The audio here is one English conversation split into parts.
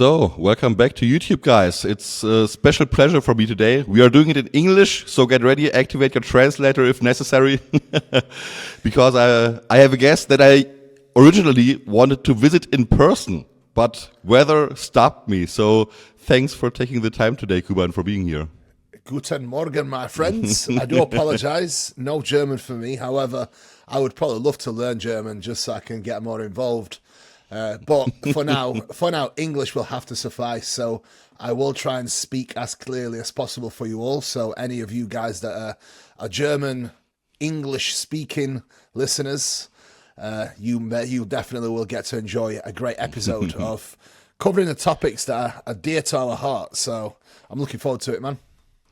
So, welcome back to YouTube, guys. It's a special pleasure for me today. We are doing it in English, so get ready, activate your translator if necessary. Because I have a guest that I originally wanted to visit in person, but weather stopped me. So, thanks for taking the time today, Kuba, and for being here. Guten Morgen, my friends. I do apologize. No German for me. However, I would probably love to learn German just so I can get more involved. But for now, English will have to suffice. So I will try and speak as clearly as possible for you all. So any of you guys that are German, English-speaking listeners, you definitely will get to enjoy a great episode of covering the topics that are dear to our hearts. So I'm looking forward to it, man.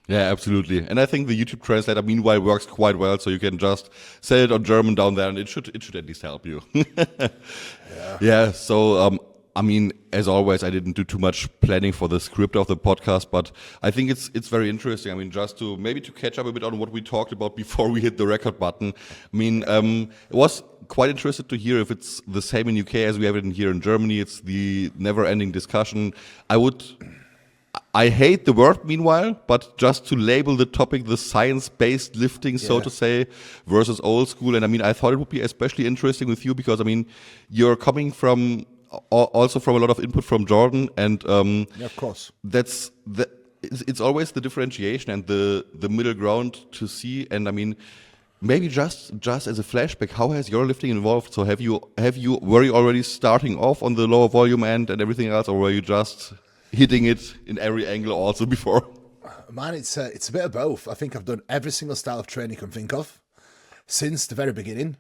Yeah, absolutely. And I think the YouTube translator, meanwhile, works quite well. So you can just say it on German down there, and it should at least help you. Yeah. So, I mean, as always, I didn't do too much planning for the script of the podcast, but I think it's very interesting. I mean, just to catch up a bit on what we talked about before we hit the record button. I mean, I was quite interested to hear if it's the same in UK as we have it in here in Germany. It's the never-ending discussion. I hate the word meanwhile, but just to label the topic, the science-based lifting, so to say, versus old school. And I mean, I thought it would be especially interesting with you because, I mean, you're coming from also from a lot of input from Jordan. And of course, it's always the differentiation and the middle ground to see. And I mean, maybe just as a flashback, how has your lifting evolved? So were you already starting off on the lower volume end and everything else, or were you just hitting it in every angle also before? Man, it's a bit of both. I think I've done every single style of training you can think of since the very beginning.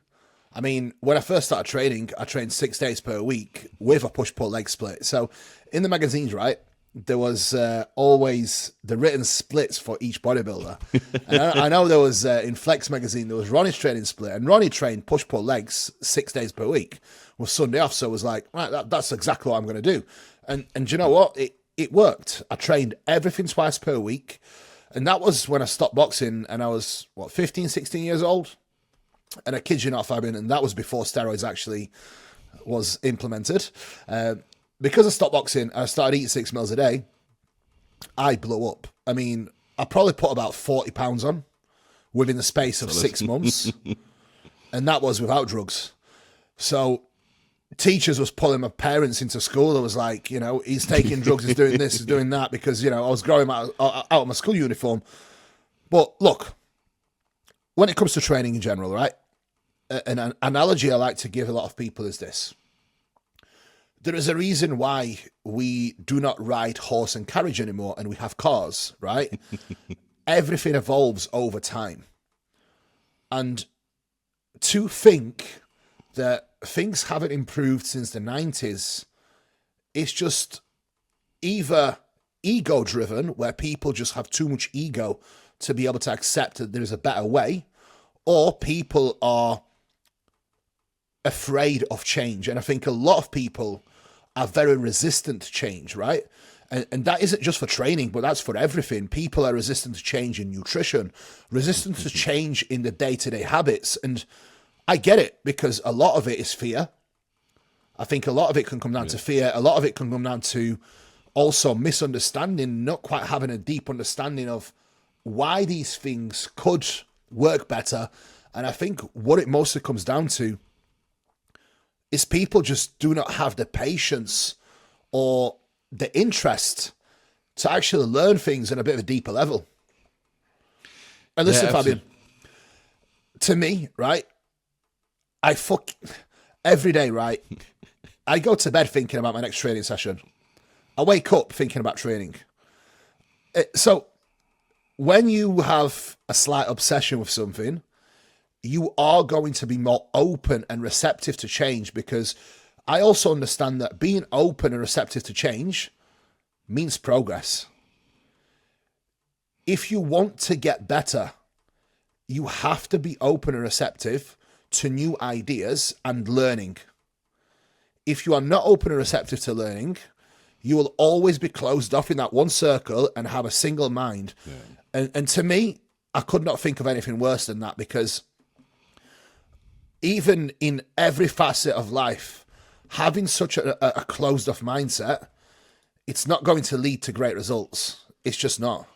I mean, when I first started training, I trained 6 days per week with a push-pull leg split. So in the magazines, right, there was always the written splits for each bodybuilder. And I know there was, in Flex magazine, there was Ronnie's training split. And Ronnie trained push-pull legs 6 days per week with Sunday off. So it was like, right, that's exactly what I'm going to do. And do you know what? It worked. I trained everything twice per week. And that was when I stopped boxing and I was, 15, 16 years old? And I kid you not, Fabian, and that was before steroids actually was implemented. Because I stopped boxing and I started eating 6 meals a day, I blew up. I mean, I probably put about 40 pounds on within the space of 6 months. And that was without drugs. So teachers was pulling my parents into school. It was like, he's taking drugs, he's doing this, he's doing that, because, I was growing out of my school uniform. But look, when it comes to training in general, right, an analogy I like to give a lot of people is this. There is a reason why we do not ride horse and carriage anymore and we have cars, right? Everything evolves over time. And to think that things haven't improved since the 90s, it's just either ego-driven, where people just have too much ego to be able to accept that there is a better way, or people are afraid of change. And I think a lot of people are very resistant to change, right? And that isn't just for training, but that's for everything. People are resistant to change in nutrition, resistant to change in the day-to-day habits. And I get it, because a lot of it is fear. I think a lot of it can come down to fear. A lot of it can come down to also misunderstanding, not quite having a deep understanding of why these things could work better. And I think what it mostly comes down to is people just do not have the patience or the interest to actually learn things on a bit of a deeper level. And listen, Fabian, to me, right, I fuck every day, right? I go to bed thinking about my next training session. I wake up thinking about training. So when you have a slight obsession with something, you are going to be more open and receptive to change, because I also understand that being open and receptive to change means progress. If you want to get better, you have to be open and receptive to new ideas and learning. If you are not open and receptive to learning, you will always be closed off in that one circle and have a single mind. And to me, I could not think of anything worse than that, because even in every facet of life, having such a closed off mindset it's not going to lead to great results. It's just not.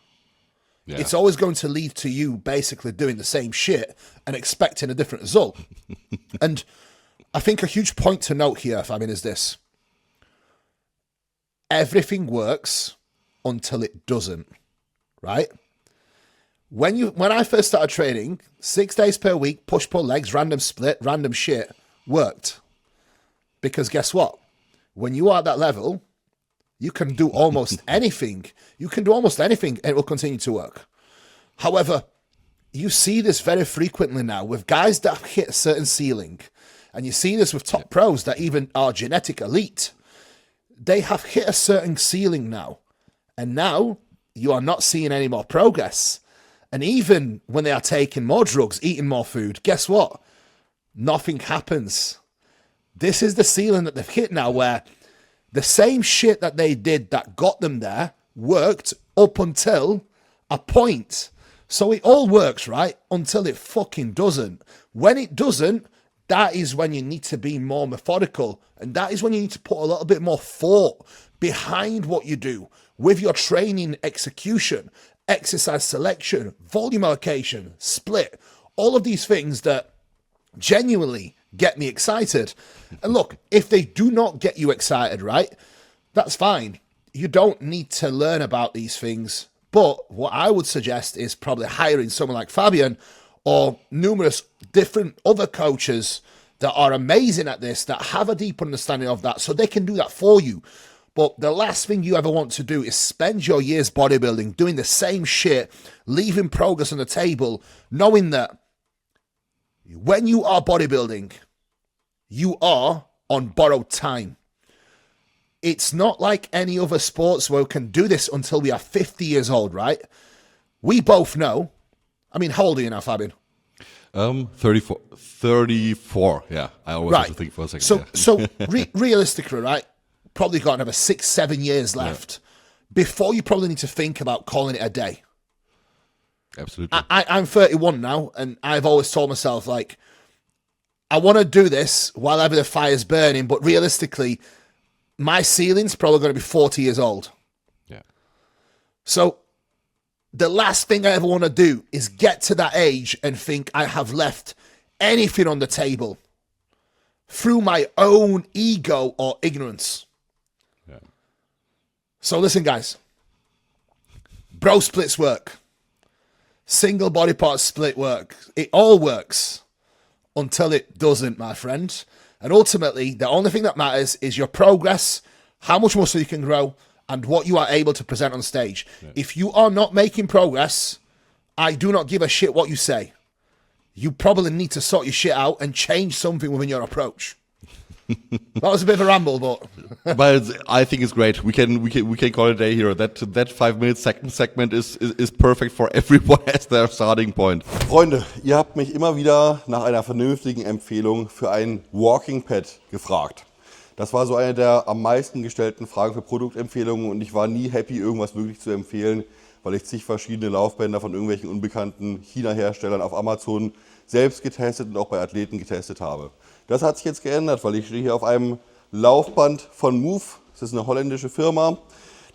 Yeah. It's always going to lead to you basically doing the same shit and expecting a different result. And I think a huge point to note here, Fabian, is this. Everything works until it doesn't, right? When I first started training, 6 days per week, push-pull legs, random split, random shit, worked. Because guess what? When you are at that level, you can do almost anything. You can do almost anything and it will continue to work. However, you see this very frequently now with guys that hit a certain ceiling. And you see this with top pros that even are genetic elite. They have hit a certain ceiling now. And now you are not seeing any more progress. And even when they are taking more drugs, eating more food, guess what? Nothing happens. This is the ceiling that they've hit now where the same shit that they did that got them there worked up until a point. So it all works, right? Until it fucking doesn't. When it doesn't, that is when you need to be more methodical. And that is when you need to put a little bit more thought behind what you do with your training execution, exercise selection, volume allocation, split, all of these things that genuinely get me excited. And look, if they do not get you excited, right, that's fine. You don't need to learn about these things. But what I would suggest is probably hiring someone like Fabian or numerous different other coaches that are amazing at this, that have a deep understanding of that, so they can do that for you. But the last thing you ever want to do is spend your years bodybuilding, doing the same shit, leaving progress on the table, knowing that when you are bodybuilding, you are on borrowed time. It's not like any other sports where we can do this until we are 50 years old, right? We both know. I mean, how old are you now, Fabian? 34. 34. Yeah, I always have to think for a second. So realistically, right? Probably got another 6-7 years left before you probably need to think about calling it a day. Absolutely. I'm 31 now, and I've always told myself, like, I want to do this while ever the fire's burning, but realistically, my ceiling's probably going to be 40 years old. Yeah. So the last thing I ever want to do is get to that age and think I have left anything on the table through my own ego or ignorance. Yeah. So listen, guys. Bro splits work. Single body part split work. It all works until it doesn't, my friend. And ultimately, the only thing that matters is your progress, how much muscle you can grow, and what you are able to present on stage. Yeah. If you are not making progress, I do not give a shit what you say. You probably need to sort your shit out and change something within your approach. That was a bit of a ramble, but I think it's great. We can call it a day here. That 5-minute segment is perfect for everyone as their starting point. Freunde, ihr habt mich immer wieder nach einer vernünftigen Empfehlung für ein Walking Pad gefragt. Das war so eine der am meisten gestellten Fragen für Produktempfehlungen und ich war nie happy, irgendwas wirklich zu empfehlen, weil ich zig verschiedene Laufbänder von irgendwelchen unbekannten China-Herstellern auf Amazon selbst getestet und auch bei Athleten getestet habe. Das hat sich jetzt geändert, weil ich stehe hier auf einem Laufband von MOOVV. Das ist eine holländische Firma.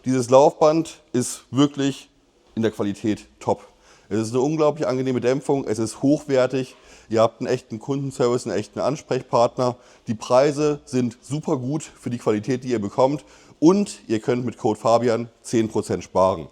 Dieses Laufband ist wirklich in der Qualität top. Es ist eine unglaublich angenehme Dämpfung, es ist hochwertig. Ihr habt einen echten Kundenservice, einen echten Ansprechpartner. Die Preise sind super gut für die Qualität, die ihr bekommt. Und ihr könnt mit Code Fabian 10% sparen.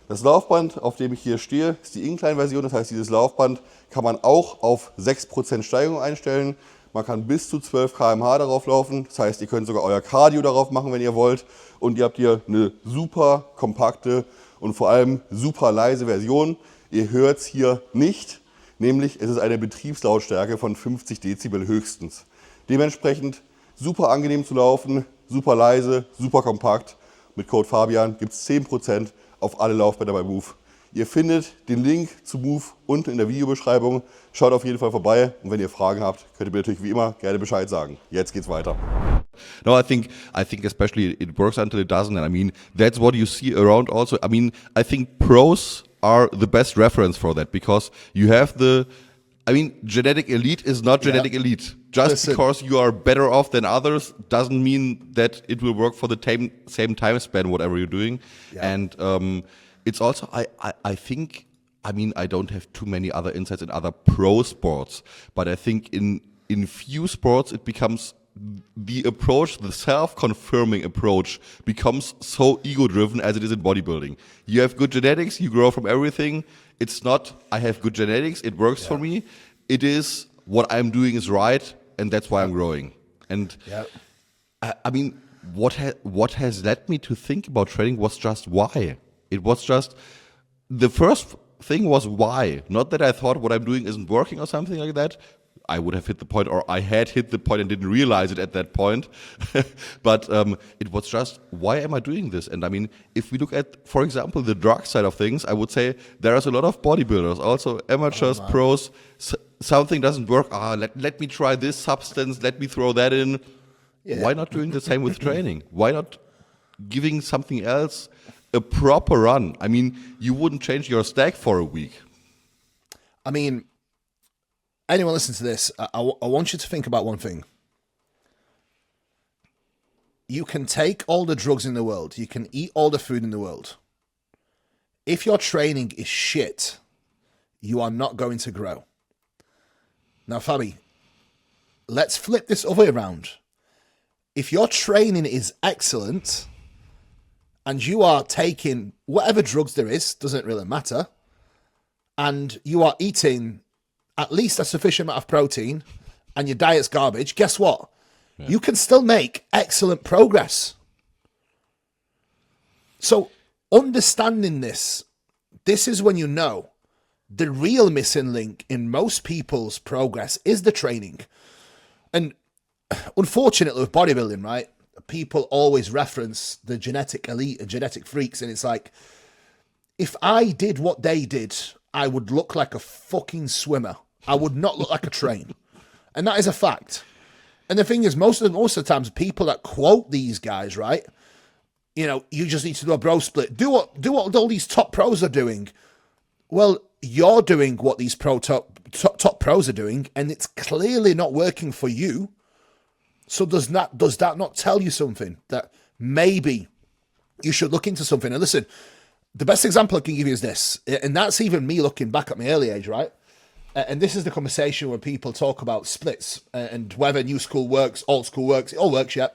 Das Laufband, auf dem ich hier stehe, ist die Incline-Version. Das heißt, dieses Laufband kann man auch auf 6% Steigerung einstellen. Man kann bis zu 12 km/h darauf laufen. Das heißt, ihr könnt sogar euer Cardio darauf machen, wenn ihr wollt. Und ihr habt hier eine super kompakte und vor allem super leise Version. Ihr hört es hier nicht. Nämlich, es ist eine Betriebslautstärke von 50 Dezibel höchstens. Dementsprechend super angenehm zu laufen, super leise, super kompakt. Mit Code Fabian gibt es 10% auf alle Laufbänder bei MOOVV. Ihr findet den Link zu MOOVV unten in der Videobeschreibung. Schaut auf jeden Fall vorbei und wenn ihr Fragen habt, könnt ihr mir natürlich wie immer gerne Bescheid sagen. Jetzt geht's weiter. No, I think especially it works until it doesn't, and I mean that's what you see around also. I mean, I think pros are the best reference for that because you have genetic elite is not genetic elite. just Listen. because you are better off than others doesn't mean that it will work for the same time span, whatever you're doing. Yeah. And it's also, I think, I mean, I don't have too many other insights in other pro sports, but I think in few sports it becomes the approach, the self-confirming approach becomes so ego-driven as it is in bodybuilding. You have good genetics, you grow from everything. It's not, I have good genetics, it works for me. It is, what I'm doing is right, and that's why I'm growing. And I mean, what has led me to think about training was just why. It was just, the first thing was why. Not that I thought what I'm doing isn't working or something like that. I would have hit the point, or I had hit the point and didn't realize it at that point. But it was just, why am I doing this? And I mean, if we look at, for example, the drug side of things, I would say there is a lot of bodybuilders, also amateurs, pros. Something doesn't work. Let me try this substance. Let me throw that in. Yeah. Why not doing the same with training? Why not giving something else a proper run? I mean, you wouldn't change your stack for a week. I mean, anyone listen to this, I want you to think about one thing. You can take all the drugs in the world. You can eat all the food in the world. If your training is shit, you are not going to grow. Now, Fabi, let's flip this other way around. If your training is excellent and you are taking whatever drugs there is, doesn't really matter, and you are eating at least a sufficient amount of protein and your diet's garbage, guess what? Yeah. You can still make excellent progress. So understanding this is when you know the real missing link in most people's progress is the training. And unfortunately with bodybuilding, right, people always reference the genetic elite and genetic freaks, and it's like, if I did what they did, I would look like a fucking swimmer. I would not look like a train. And that is a fact. And the thing is, most of the times, people that quote these guys, right, you know, you just need to do a bro split. Do what all these top pros are doing. Well, you're doing what these top pros are doing, and it's clearly not working for you. So does that not tell you something? That maybe you should look into something? And listen, the best example I can give you is this, and that's even me looking back at my early age, right? And this is the conversation where people talk about splits and whether Newschool works, Oldschool works. It all works, yeah.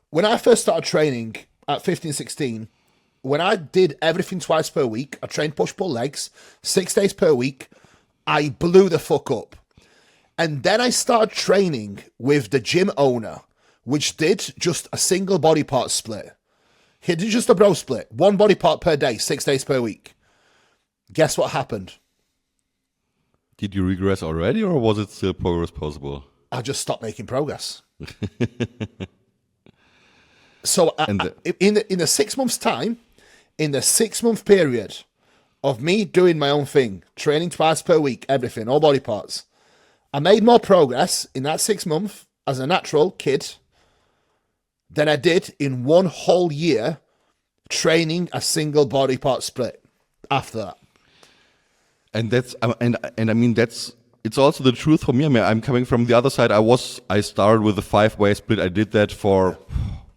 When I first started training at 15, 16, when I did everything twice per week, I trained push-pull legs, 6 days per week, I blew the fuck up. And then I started training with the gym owner, which did just a single body part split. He did just a bro split, 1 body part per day, 6 days per week. Guess what happened? Did you regress already, or was it still progress possible? I just stopped making progress. So in the 6 months' time, in the 6 month period of me doing my own thing, training twice per week, everything, all body parts, I made more progress in that 6 months as a natural kid than I did in 1 whole year training a single body part split after that. And that's and I mean it's also the truth for me. I mean, I'm coming from the other side. I started with a 5-way split. I did that for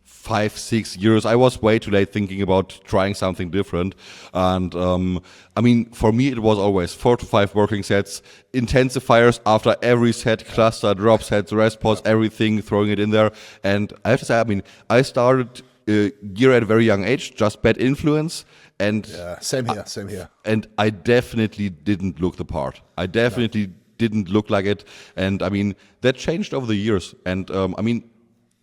5-6 years. I was way too late thinking about trying something different. And I mean, for me, it was always 4 to 5 working sets, intensifiers after every set, cluster, drop sets, rest pause, everything, throwing it in there. And I have to say, I mean, I started gear at a very young age, just bad influence. And yeah, same here. And I definitely didn't look the part. I definitely didn't look like it. And I mean, that changed over the years. And I mean,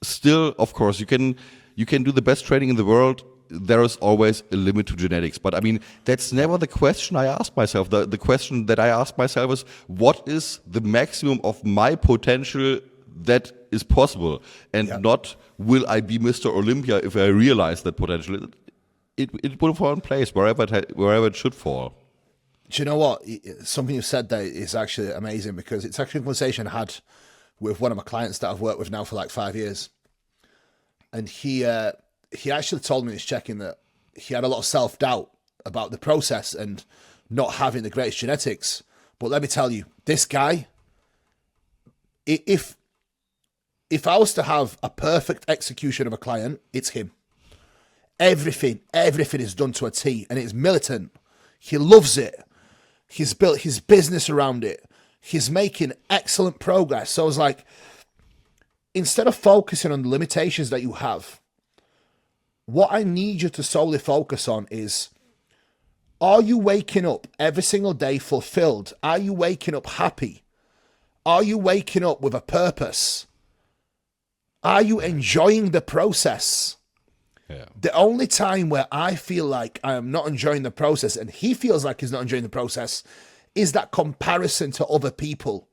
still, of course, you can do the best training in the world. There is always a limit to genetics. But I mean, that's never the question I ask myself. The question that I ask myself is, what is the maximum of my potential that is possible? And not, will I be Mr. Olympia if I realize that potential? It will fall in place wherever it should fall. Do you know what? Something you said there is actually amazing, because it's actually a conversation I had with one of my clients that I've worked with now for like 5 years. And he actually told me in his check-in that he had a lot of self-doubt about the process and not having the greatest genetics. But let me tell you, this guy, if I was to have a perfect execution of a client, it's him. Everything is done to a T, and it's militant. He loves it. He's built his business around it. He's making excellent progress. So I was like, instead of focusing on the limitations that you have, what I need you to solely focus on is, are you waking up every single day fulfilled? Are you waking up happy? Are you waking up with a purpose? Are you enjoying the process? Yeah. The only time where I feel like I am not enjoying the process and he feels like he's not enjoying the process is that comparison to other people.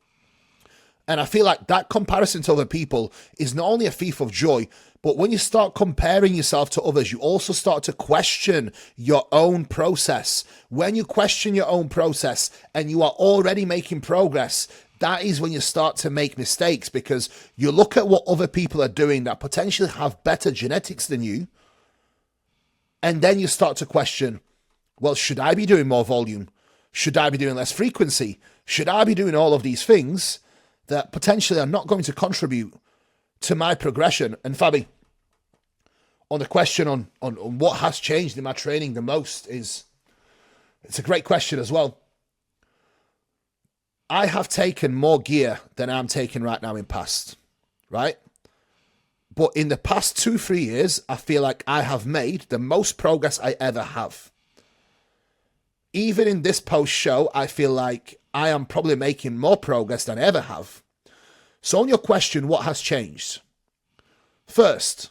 And I feel like that comparison to other people is not only a thief of joy, but when you start comparing yourself to others, you also start to question your own process. When you question your own process and you are already making progress, that is when you start to make mistakes, because you look at what other people are doing that potentially have better genetics than you, and then you start to question, well, should I be doing more volume? Should I be doing less frequency? Should I be doing all of these things that potentially are not going to contribute to my progression? And Fabi, on the question on what has changed in my training the most, it's a great question as well. I have taken more gear than I'm taking right now in past, right? But in the past 2-3 years, I feel like I have made the most progress I ever have. Even in this post show, I feel like I am probably making more progress than I ever have. So on your question, what has changed? First,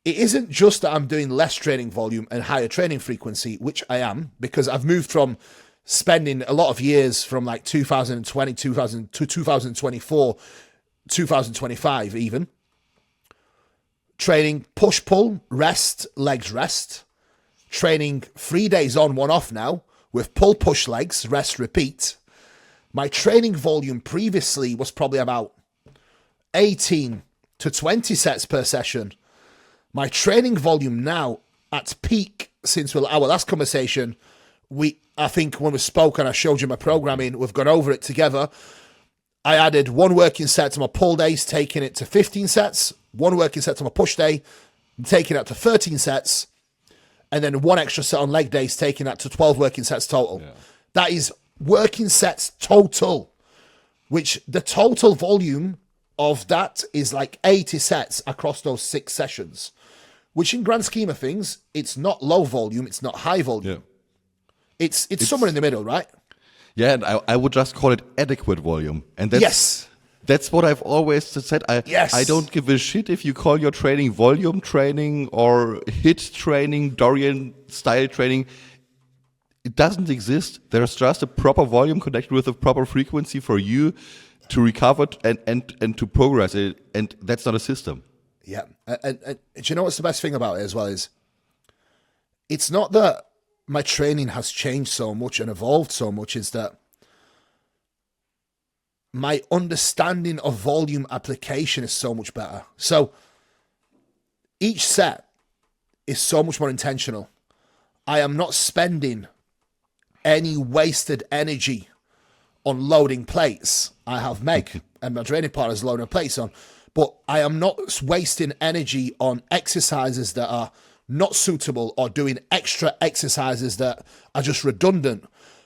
it isn't just that I'm doing less training volume and higher training frequency, which I am, because I've moved from spending a lot of years from like 2020, 2000 to 2024, 2025 even, training push-pull, rest, legs, rest, training 3 days on, 1 off now, with pull-push legs, rest, repeat. My training volume previously was probably about 18 to 20 sets per session. My training volume now at peak since our last conversation, I think when we spoke and I showed you my programming, we've gone over it together. I added 1 working set to my pull days, taking it to 15 sets, 1 working set to my push day, taking it up to 13 sets, and then 1 extra set on leg days, taking that to 12 working sets total. Yeah. That is working sets total, which the total volume of that is like 80 sets across those 6 sessions, which in grand scheme of things, it's not low volume, it's not high volume. Yeah. It's somewhere in the middle, right? Yeah, and I would just call it adequate volume. And that's what I've always said. I don't give a shit if you call your training volume training or HIIT training, Dorian style training. It doesn't exist. There's just a proper volume connected with a proper frequency for you to recover and to progress. And that's not a system. Yeah. And do you know what's the best thing about it as well is, it's not that my training has changed so much and evolved so much, is that my understanding of volume application is so much better. So each set is so much more intentional. I am not spending any wasted energy on loading plates. I have Meg and my training partners loading plates on, but I am not wasting energy on exercises that are not suitable or doing extra exercises that are just redundant.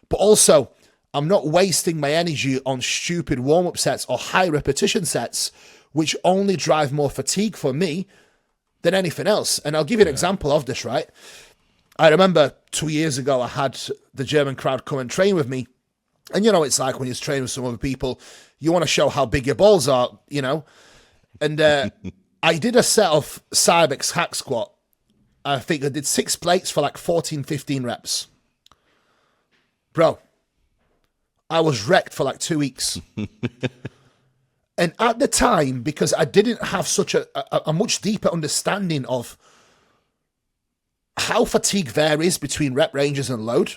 But also, I'm not wasting my energy on stupid warm-up sets or high repetition sets, which only drive more fatigue for me than anything else. And I'll give you an example of this, right? I remember 2 years ago, I had the German crowd come and train with me. And you know, it's like when you're training with some other people, you want to show how big your balls are, you know? And I did a set of Cybex hack squat. I think I did 6 plates for like 14, 15 reps. Bro, I was wrecked for like 2 weeks. And at the time, because I didn't have such a much deeper understanding of how fatigue varies between rep ranges and load,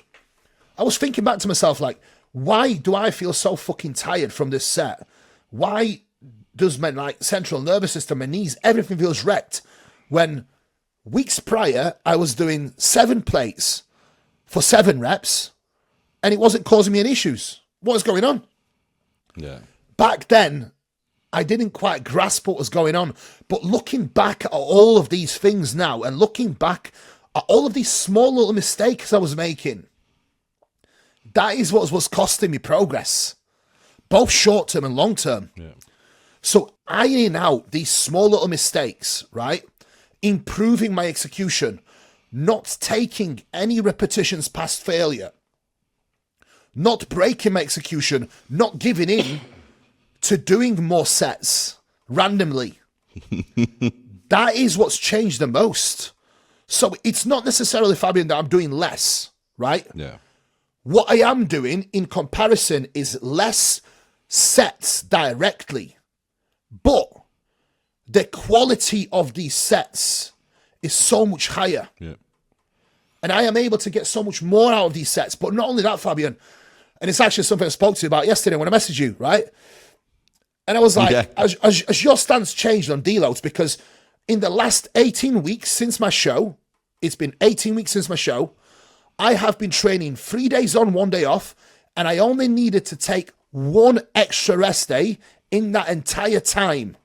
I was thinking back to myself like, why do I feel so fucking tired from this set? Why does my like central nervous system, my knees, everything feels wrecked when weeks prior, I was doing 7 plates for 7 reps and it wasn't causing me any issues? What was going on? Yeah. back then, I didn't quite grasp what was going on. But looking back at all of these things now, and looking back at all of these small little mistakes I was making, that is what was costing me progress, both short term and long term. Yeah. So ironing out these small little mistakes, right? Improving my execution, not taking any repetitions past failure, not breaking my execution, not giving in to doing more sets randomly. That is what's changed the most. So it's not necessarily, Fabian, that I'm doing less, right? Yeah. What I am doing in comparison is less sets directly, but the quality of these sets is so much higher. Yeah. And I am able to get so much more out of these sets. But not only that, Fabian, and it's actually something I spoke to you about yesterday when I messaged you, right? And I was like, Yeah. has your stance changed on deloads? Because in the last 18 weeks since my show, it's been 18 weeks since my show, I have been training 3 days on, 1 day off, and I only needed to take one extra rest day in that entire time.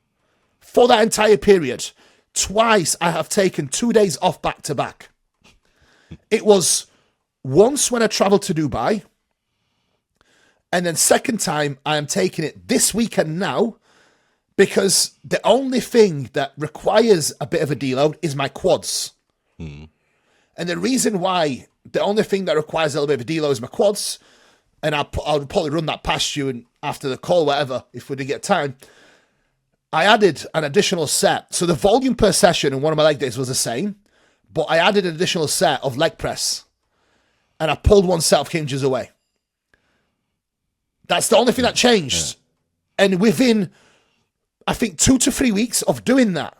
For that entire period, twice I have taken 2 days off back to back. It was once when I traveled to Dubai, and then second time I am taking it this weekend now, because the only thing that requires a bit of a deload is my quads. And the reason why the only thing that requires a little bit of a deload is my quads, and I'll probably run that past you and after the call, whatever, if we did get time, I added an additional set. So the volume per session in one of my leg days was the same, but I added an additional set of leg press, and I pulled one set of hinges away. That's the only thing that changed. Yeah. And within, I think, 2 to 3 weeks of doing that,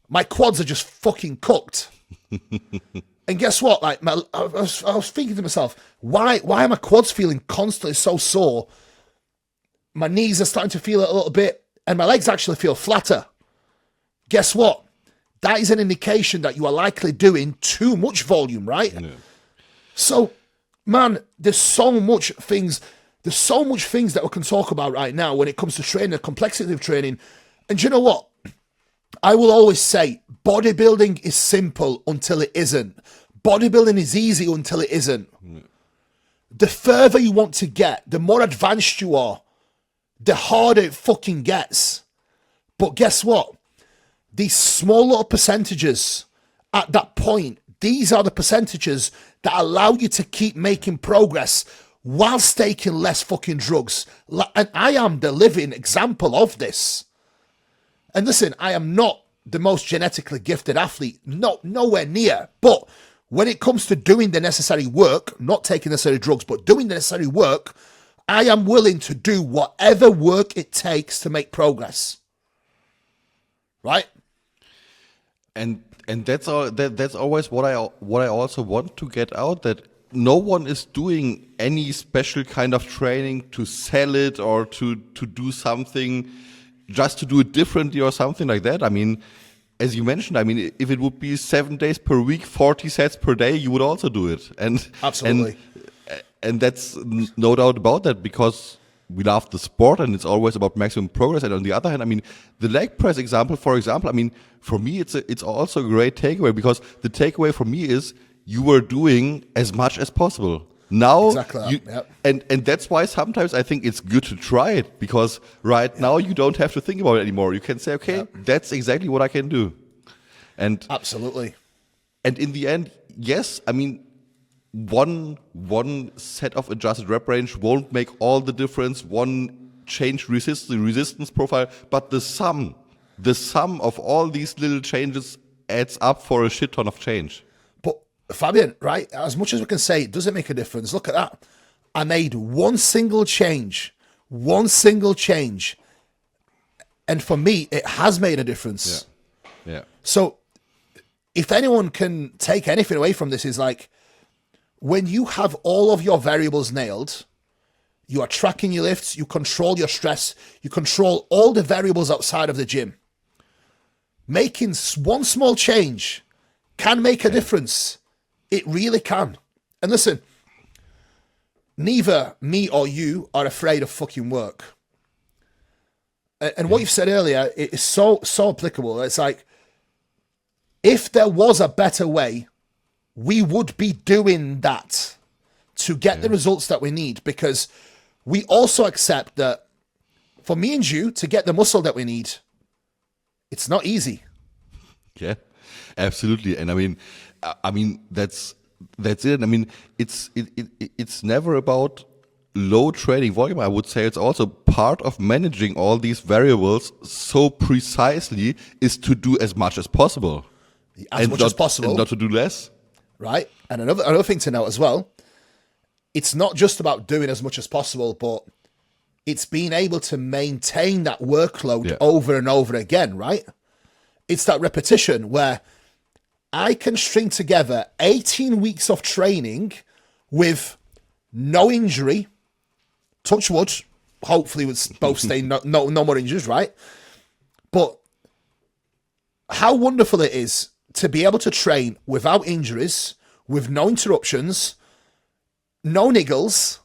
my quads are just fucking cooked. And guess what? Like, I was thinking to myself, why are my quads feeling constantly so sore? My knees are starting to feel it a little bit, and my legs actually feel flatter. Guess what? That is an indication that you are likely doing too much volume, right? Yeah. So, man, there's so much things that we can talk about right now when it comes to training, the complexity of training. And you know what? I will always say bodybuilding is simple until it isn't. Bodybuilding is easy until it isn't. The further you want to get, the more advanced you are, the harder it fucking gets. But guess what? These small little percentages at that point, these are the percentages that allow you to keep making progress whilst taking less fucking drugs. And I am the living example of this. And listen, I am not the most genetically gifted athlete, nowhere near. But when it comes to doing the necessary work, not taking necessary drugs, but doing the necessary work, I am willing to do whatever work it takes to make progress. Right? And that's all. That's always what I also want to get out, that no one is doing any special kind of training to sell it or to do something just to do it differently or something like that. I mean, as you mentioned, I mean, if it would be 7 days per week, 40 sets per day, you would also do it. And absolutely. And that's no doubt about that, because we love the sport and it's always about maximum progress. And on the other hand, I mean, the leg press example, for example, I mean, for me, it's also a great takeaway, because the takeaway for me is you were doing as much as possible. Now, exactly. Yep. And that's why sometimes I think it's good to try it, because now you don't have to think about it anymore. You can say, okay, that's exactly what I can do. And absolutely. And in the end, yes, I mean, one set of adjusted rep range won't make all the difference. One change resistance profile, but the sum of all these little changes adds up for a shit ton of change. But Fabian, right, as much as we can say it doesn't make a difference, look at that. I made one single change, and for me, it has made a difference. Yeah. So if anyone can take anything away from this, is like, when you have all of your variables nailed, you are tracking your lifts, you control your stress, you control all the variables outside of the gym. Making one small change can make a difference. It really can. And listen, neither me or you are afraid of fucking work. And what you've said earlier is so applicable. It's like, if there was a better way, we would be doing that to get the results that we need, because we also accept that for me and you to get the muscle that we need, it's not easy. Yeah, absolutely. And I mean that's it. I mean, it's never about low training volume. I would say it's also part of managing all these variables so precisely is to do as much as possible. As much as possible. And not to do less. Right. And another thing to note as well, it's not just about doing as much as possible, but it's being able to maintain that workload over and over again, right? It's that repetition where I can string together 18 weeks of training with no injury, touch wood, hopefully with both staying no more injuries, right? But how wonderful it is to be able to train without injuries, with no interruptions, no niggles,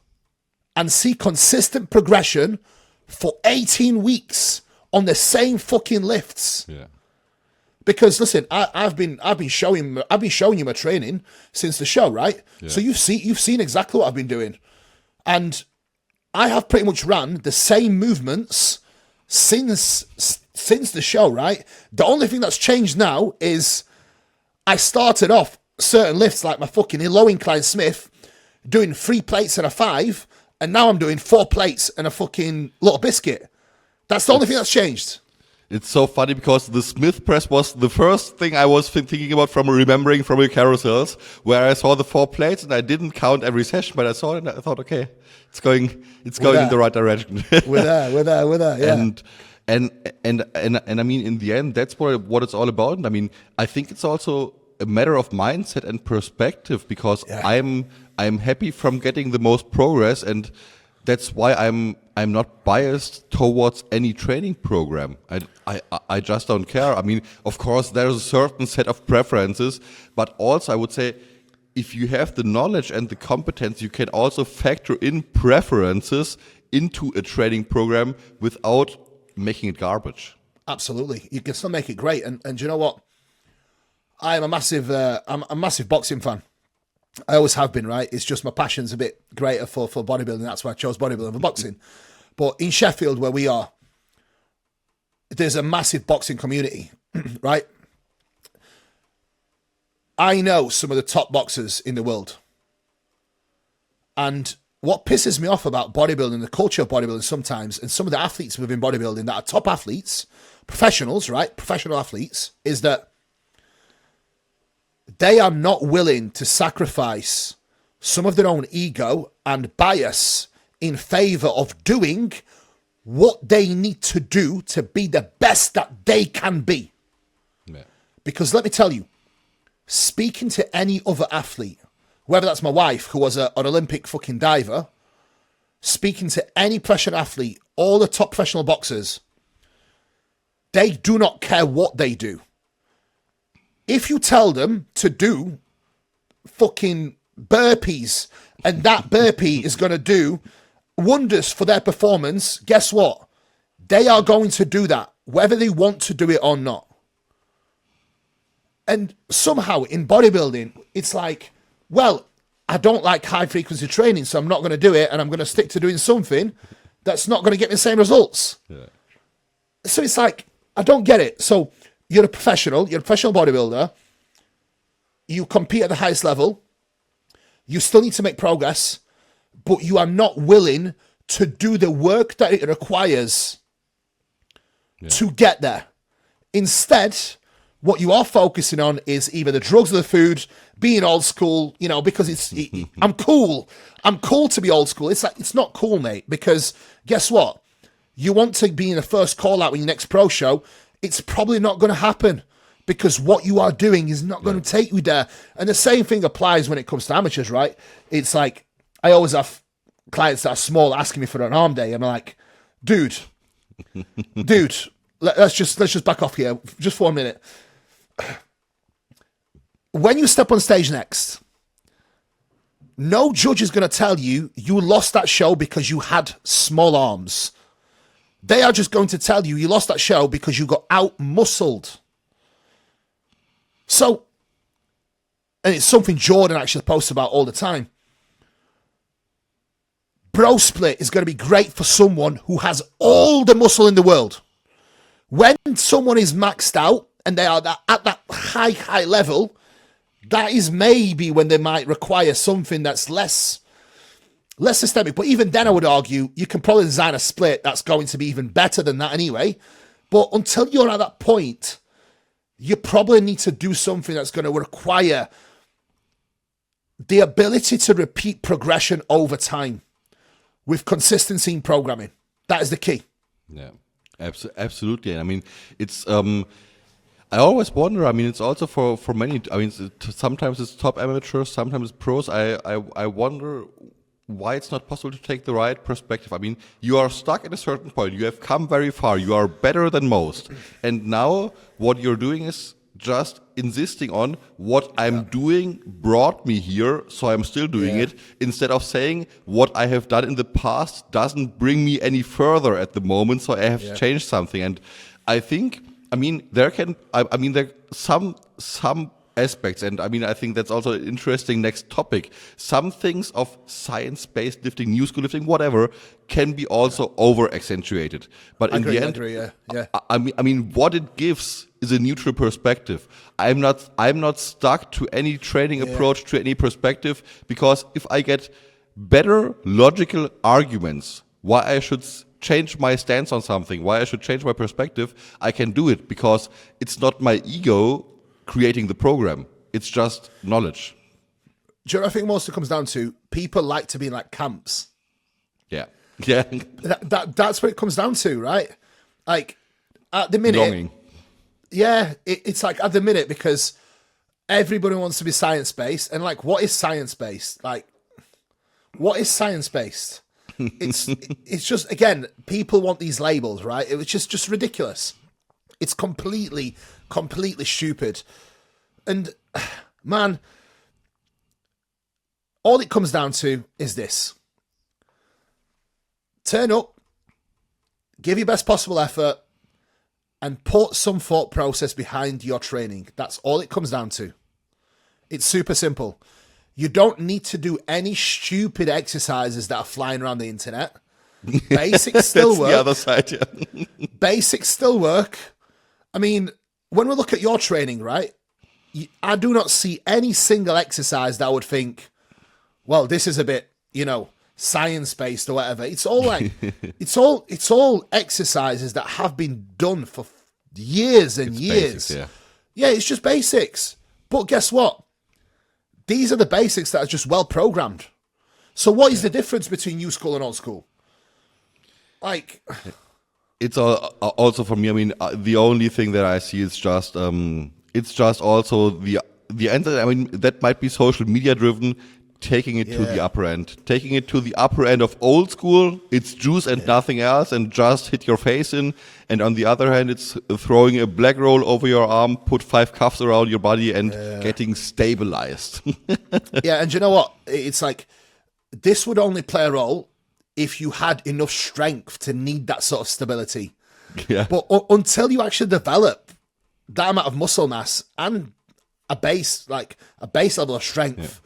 and see consistent progression for 18 weeks on the same fucking lifts. Yeah. Because listen, I've been showing you my training since the show, right? Yeah. So you've seen exactly what I've been doing, and I have pretty much ran the same movements since the show, right? The only thing that's changed now is I started off certain lifts like my fucking low incline Smith doing 3 plates and a 5, and now I'm doing 4 plates and a fucking little biscuit. That's the only thing that's changed. It's so funny because the Smith press was the first thing I was thinking about from remembering from your carousels, where I saw the 4 plates and I didn't count every session, but I saw it and I thought, okay, it's going in the right direction. We're there, yeah. And I mean, in the end, that's what it's all about. And I mean, I think it's also a matter of mindset and perspective, because I'm happy from getting the most progress, and that's why I'm not biased towards any training program. I just don't care. I mean, of course, there's a certain set of preferences, but also I would say, if you have the knowledge and the competence, you can also factor in preferences into a training program without making it garbage. Absolutely, you can still make it great. And you know what? I'm a massive boxing fan. I always have been, right? It's just my passion's a bit greater for bodybuilding. That's why I chose bodybuilding for boxing. But in Sheffield, where we are, there's a massive boxing community, right? I know some of the top boxers in the world. And what pisses me off about bodybuilding, the culture of bodybuilding sometimes, and some of the athletes within bodybuilding that are top athletes, professionals, right? Professional athletes, is that they are not willing to sacrifice some of their own ego and bias in favor of doing what they need to do to be the best that they can be. Yeah. Because let me tell you, speaking to any other athlete, whether that's my wife, who was an Olympic fucking diver, speaking to any professional athlete, all the top professional boxers, they do not care what they do. If you tell them to do fucking burpees and that burpee is going to do wonders for their performance, guess what? They are going to do that, whether they want to do it or not. And somehow in bodybuilding, it's like, well, I don't like high frequency training, so I'm not going to do it, and I'm going to stick to doing something that's not going to get me the same results. Yeah. So it's like, I don't get it. So you're a professional bodybuilder, you compete at the highest level, you still need to make progress, but you are not willing to do the work that it requires to get there. Instead, what you are focusing on is either the drugs or the food, being old school, you know, because I'm cool. I'm cool to be old school. It's like, it's not cool, mate, because guess what? You want to be in the first call out with your next pro show. It's probably not going to happen because what you are doing is not going to take you there. And the same thing applies when it comes to amateurs, right? It's like, I always have clients that are small asking me for an arm day. I'm like, dude, let's just back off here just for a minute. When you step on stage next, no judge is going to tell you you lost that show because you had small arms. They are just going to tell you lost that show because you got out-muscled. So, and it's something Jordan actually posts about all the time. Bro split is going to be great for someone who has all the muscle in the world. When someone is maxed out and they are at that high level, that is maybe when they might require something that's less systemic. But even then, I would argue you can probably design a split that's going to be even better than that anyway. But until you're at that point, you probably need to do something that's going to require the ability to repeat progression over time with consistency in programming. That is the key. Yeah, absolutely. I mean, it's I always wonder. I mean, it's also for many. I mean, sometimes it's top amateurs, sometimes it's pros. I wonder why it's not possible to take the right perspective. I mean, you are stuck at a certain point. You have come very far. You are better than most, and now what you're doing is just insisting on what I'm doing brought me here, so I'm still doing it, instead of saying what I have done in the past doesn't bring me any further at the moment, so I have to change something. And I think, I mean, there some aspects, and I mean, I think that's also an interesting next topic. Some things of science-based lifting, new school lifting, whatever, can be also over-accentuated. But in the end, I mean, what it gives is a neutral perspective. I'm not stuck to any training approach, to any perspective, because if I get better logical arguments why I should change my stance on something, why I should change my perspective, I can do it, because it's not my ego creating the program. It's just knowledge. Do you know what I think most of it comes down to? People like to be in like camps. Yeah. That's what it comes down to, right? Like at the minute, Belonging. It's like at the minute, because everybody wants to be science-based, and like, what is science-based? Like, what is science-based? It's just, again, people want these labels, right? It was just ridiculous. It's completely stupid. And man, all it comes down to is this: turn up, give your best possible effort, and put some thought process behind your training. That's all it comes down to. It's super simple. You don't need to do any stupid exercises that are flying around the internet. Basics still work. The other side, yeah. Basics still work. I mean, when we look at your training, right, I do not see any single exercise that I would think, well, this is a bit, science-based or whatever. It's all like, it's all exercises that have been done for years and years. Basics, yeah, it's just basics. But guess what? These are the basics that are just well programmed. So what is the difference between new school and old school? Like, it's also for me. I mean, the only thing that I see is just it's just also the answer. I mean, that might be social media driven. Taking it to the upper end. Taking it to the upper end of old school, it's juice and nothing else, and just hit your face in. And on the other hand, it's throwing a black roll over your arm, put 5 cuffs around your body, and getting stabilized. Yeah, and you know what? It's like, this would only play a role if you had enough strength to need that sort of stability. Yeah. But until you actually develop that amount of muscle mass and a base level of strength,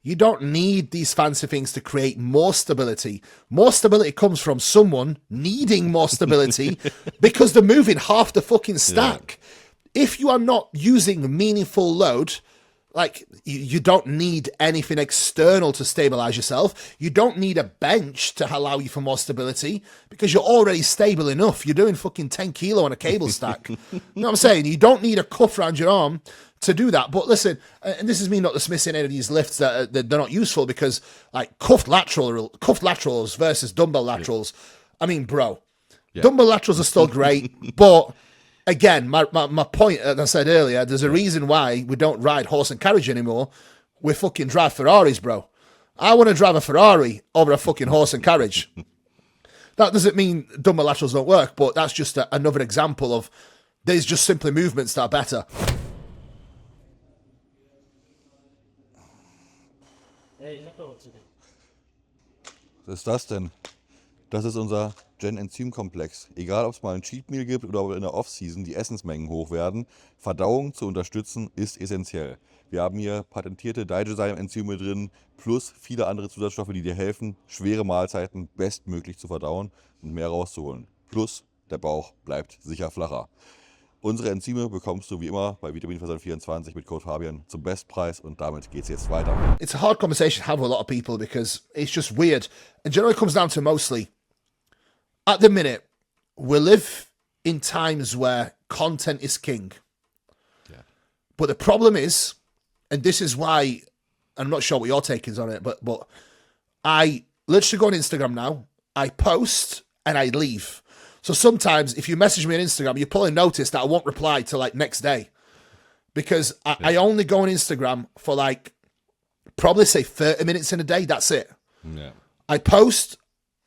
you don't need these fancy things to create more stability. More stability comes from someone needing more stability because they're moving half the fucking stack. Yeah. If you are not using meaningful load, like, you don't need anything external to stabilize yourself. You don't need a bench to allow you for more stability because you're already stable enough. You're doing fucking 10 kilo on a cable stack. You know what I'm saying? You don't need a cuff around your arm to do that. But listen, and this is me not dismissing any of these lifts that they're not useful, because like cuffed laterals versus dumbbell laterals. I mean, bro, dumbbell laterals are still great, but again, my point, as I said earlier, there's a reason why we don't ride horse and carriage anymore. We fucking drive Ferraris, bro. I want to drive a Ferrari over a fucking horse and carriage. That doesn't mean dumbbell laterals don't work, but that's just another example of there's just simply movements that are better. Was ist das denn? Das ist unser Gen-Enzymkomplex. Egal, ob es mal ein Cheat Meal gibt oder ob in der Off-Season die Essensmengen hoch werden, Verdauung zu unterstützen ist essentiell. Wir haben hier patentierte Enzyme drin, plus viele andere Zusatzstoffe, die dir helfen, schwere Mahlzeiten bestmöglich zu verdauen und mehr rauszuholen. Plus, der Bauch bleibt sicher flacher. Unsere Enzyme bekommst du wie immer bei Vitaminversand24 mit Code Fabian zum Bestpreis und damit geht's jetzt weiter. It's a hard conversation to have with a lot of people because it's just weird. And generally it comes down to mostly, at the minute, we live in times where content is king. Yeah. But the problem is, and this is why, I'm not sure what your take is on it, but I literally go on Instagram now, I post and I leave. So sometimes if you message me on Instagram, you probably notice that I won't reply till like next day. Because I only go on Instagram for like, probably say 30 minutes in a day, that's it. Yeah. I post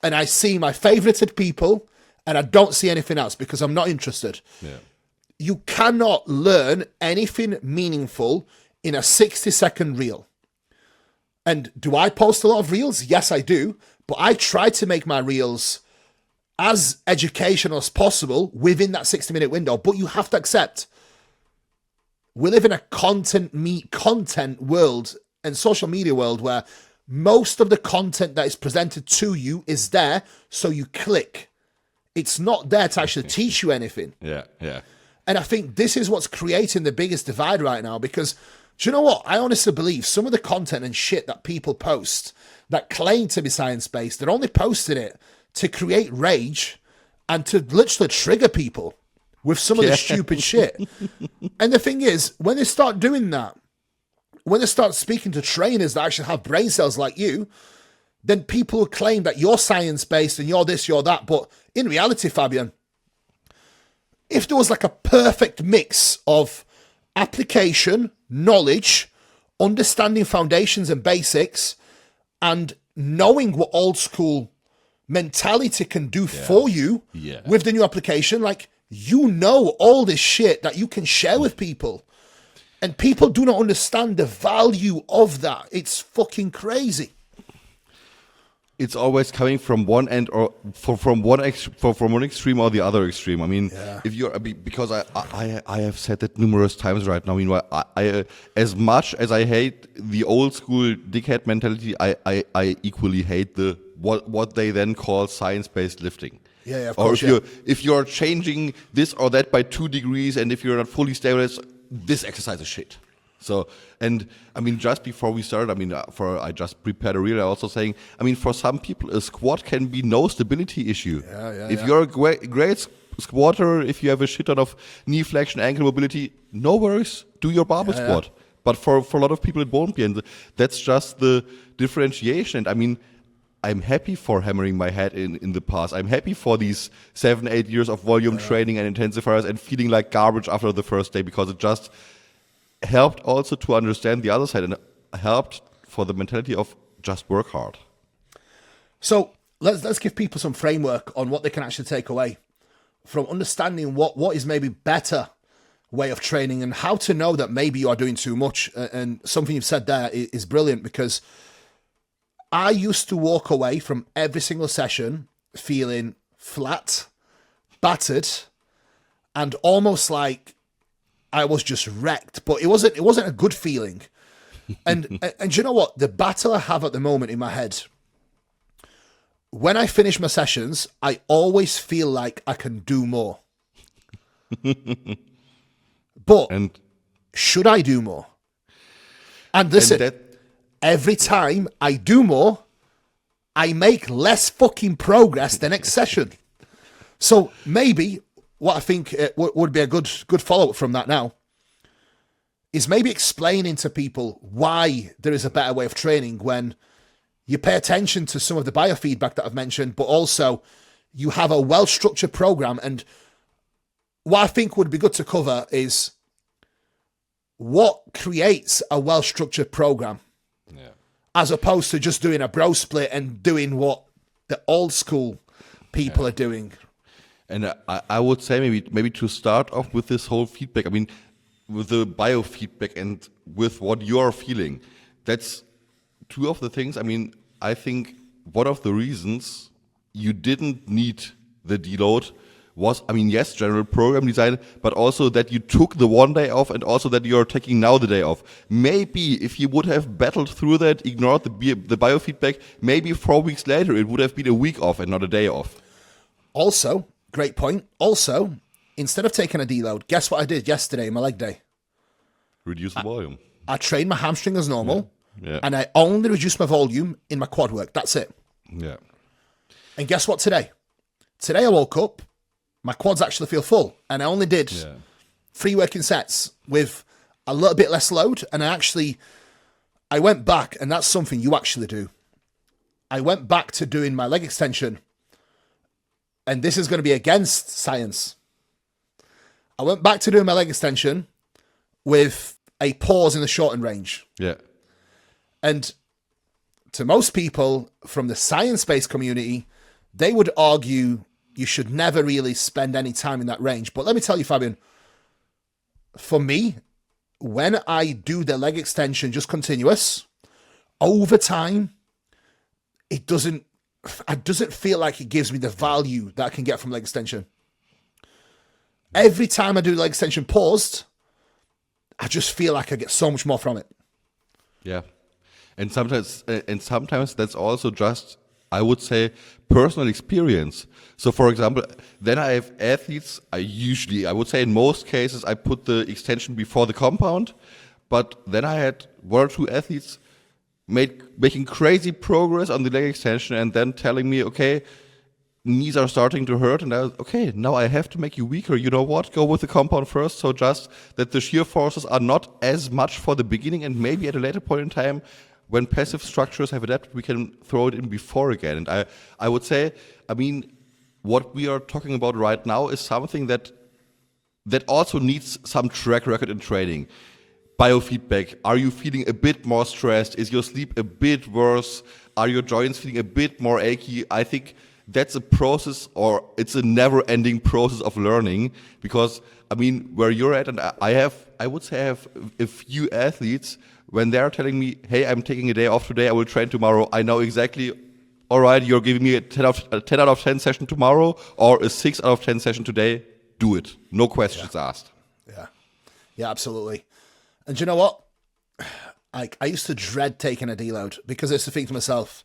and I see my favorited people and I don't see anything else because I'm not interested. Yeah. You cannot learn anything meaningful in a 60-second reel. And do I post a lot of reels? Yes, I do. But I try to make my reels as educational as possible within that 60-minute window. But you have to accept, we live in a content world and social media world where most of the content that is presented to you is there, so you click. It's not there to actually teach you anything. Yeah, yeah. And I think this is what's creating the biggest divide right now, because do you know what? I honestly believe some of the content and shit that people post that claim to be science-based, they're only posting it to create rage and to literally trigger people with some of the stupid shit. And the thing is, when they start doing that, when they start speaking to trainers that actually have brain cells like you, then people will claim that you're science-based and you're this, you're that. But in reality, Fabian, if there was like a perfect mix of application, knowledge, understanding foundations and basics, and knowing what old school mentality can do for you with the new application, like, you know all this shit that you can share with people. And people do not understand the value of that. It's fucking crazy. It's always coming from one end or from one extreme or the other extreme. I mean, if you're because I have said that numerous times right now. Meanwhile, I as much as I hate the old school dickhead mentality, I equally hate the what they then call science-based lifting. Yeah, of or course. If you're changing this or that by 2 degrees, and if you're not fully stable, this exercise is shit. So, and I mean, just before we started, I mean, I just prepared a reel. I also saying, I mean, for some people, a squat can be no stability issue. If you're a great squatter, if you have a shit ton of knee flexion, ankle mobility, no worries, do your barbell squat. But for a lot of people, it won't be, and that's just the differentiation. And I mean, I'm happy for hammering my head in the past. I'm happy for these 7-8 years of volume training and intensifiers and feeling like garbage after the first day, because it just helped also to understand the other side and helped for the mentality of just work hard. So let's give people some framework on what they can actually take away from understanding what is maybe better way of training and how to know that maybe you are doing too much. And something you've said there is brilliant, because I used to walk away from every single session feeling flat, battered, and almost like I was just wrecked. But it wasn't a good feeling. And you know what? The battle I have at the moment in my head, when I finish my sessions, I always feel like I can do more. But should I do more? And listen, every time I do more, I make less fucking progress the next session. So maybe what I think would be a good follow-up from that now is maybe explaining to people why there is a better way of training when you pay attention to some of the biofeedback that I've mentioned, but also you have a well-structured program. And what I think would be good to cover is what creates a well-structured program, as opposed to just doing a bro split and doing what the old school people are doing. And I would say maybe to start off with this whole feedback, I mean, with the biofeedback and with what you're feeling, that's two of the things. I mean, I think one of the reasons you didn't need the deload was, I mean, yes, general program design, but also that you took the 1 day off and also that you're taking now the day off. Maybe if you would have battled through that, ignored the biofeedback, maybe 4 weeks later it would have been a week off and not a day off. Also, great point. Also, instead of taking a deload, guess what I did yesterday in my leg day? Reduce the volume. I trained my hamstring as normal, Yeah. and I only reduced my volume in my quad work. That's it. Yeah. And guess what today? Today I woke up, my quads actually feel full, and I only did 3 working sets with a little bit less load, and I went back, and that's something you actually do. I went back to doing my leg extension, and this is going to be against science. I went back to doing my leg extension with a pause in the shortened range. Yeah. And to most people from the science-based community, they would argue you should never really spend any time in that range. But let me tell you, Fabian, for me, when I do the leg extension just continuous, over time, it doesn't feel like it gives me the value that I can get from leg extension. Every time I do leg extension paused, I just feel like I get so much more from it. Yeah. And sometimes that's also just, I would say, personal experience. So for example, then I have athletes, I would say in most cases, I put the extension before the compound, but then I had 1 or 2 athletes making crazy progress on the leg extension and then telling me, okay, knees are starting to hurt, and I was, okay, now I have to make you weaker. You know what? Go with the compound first, so just that the shear forces are not as much for the beginning, and maybe at a later point in time, when passive structures have adapted, we can throw it in before again. And I would say, I mean, what we are talking about right now is something that also needs some track record in training. Biofeedback. Are you feeling a bit more stressed? Is your sleep a bit worse? Are your joints feeling a bit more achy? I think that's a process, or it's a never-ending process of learning, because, I mean, where you're at, and I would say I have a few athletes, when they're telling me, hey, I'm taking a day off today, I will train tomorrow, I know exactly, all right, you're giving me a 10 out of 10 session tomorrow, or a 6 out of 10 session today, do it. No questions asked. Yeah, absolutely. And do you know what? I used to dread taking a deload, because I used to think to myself,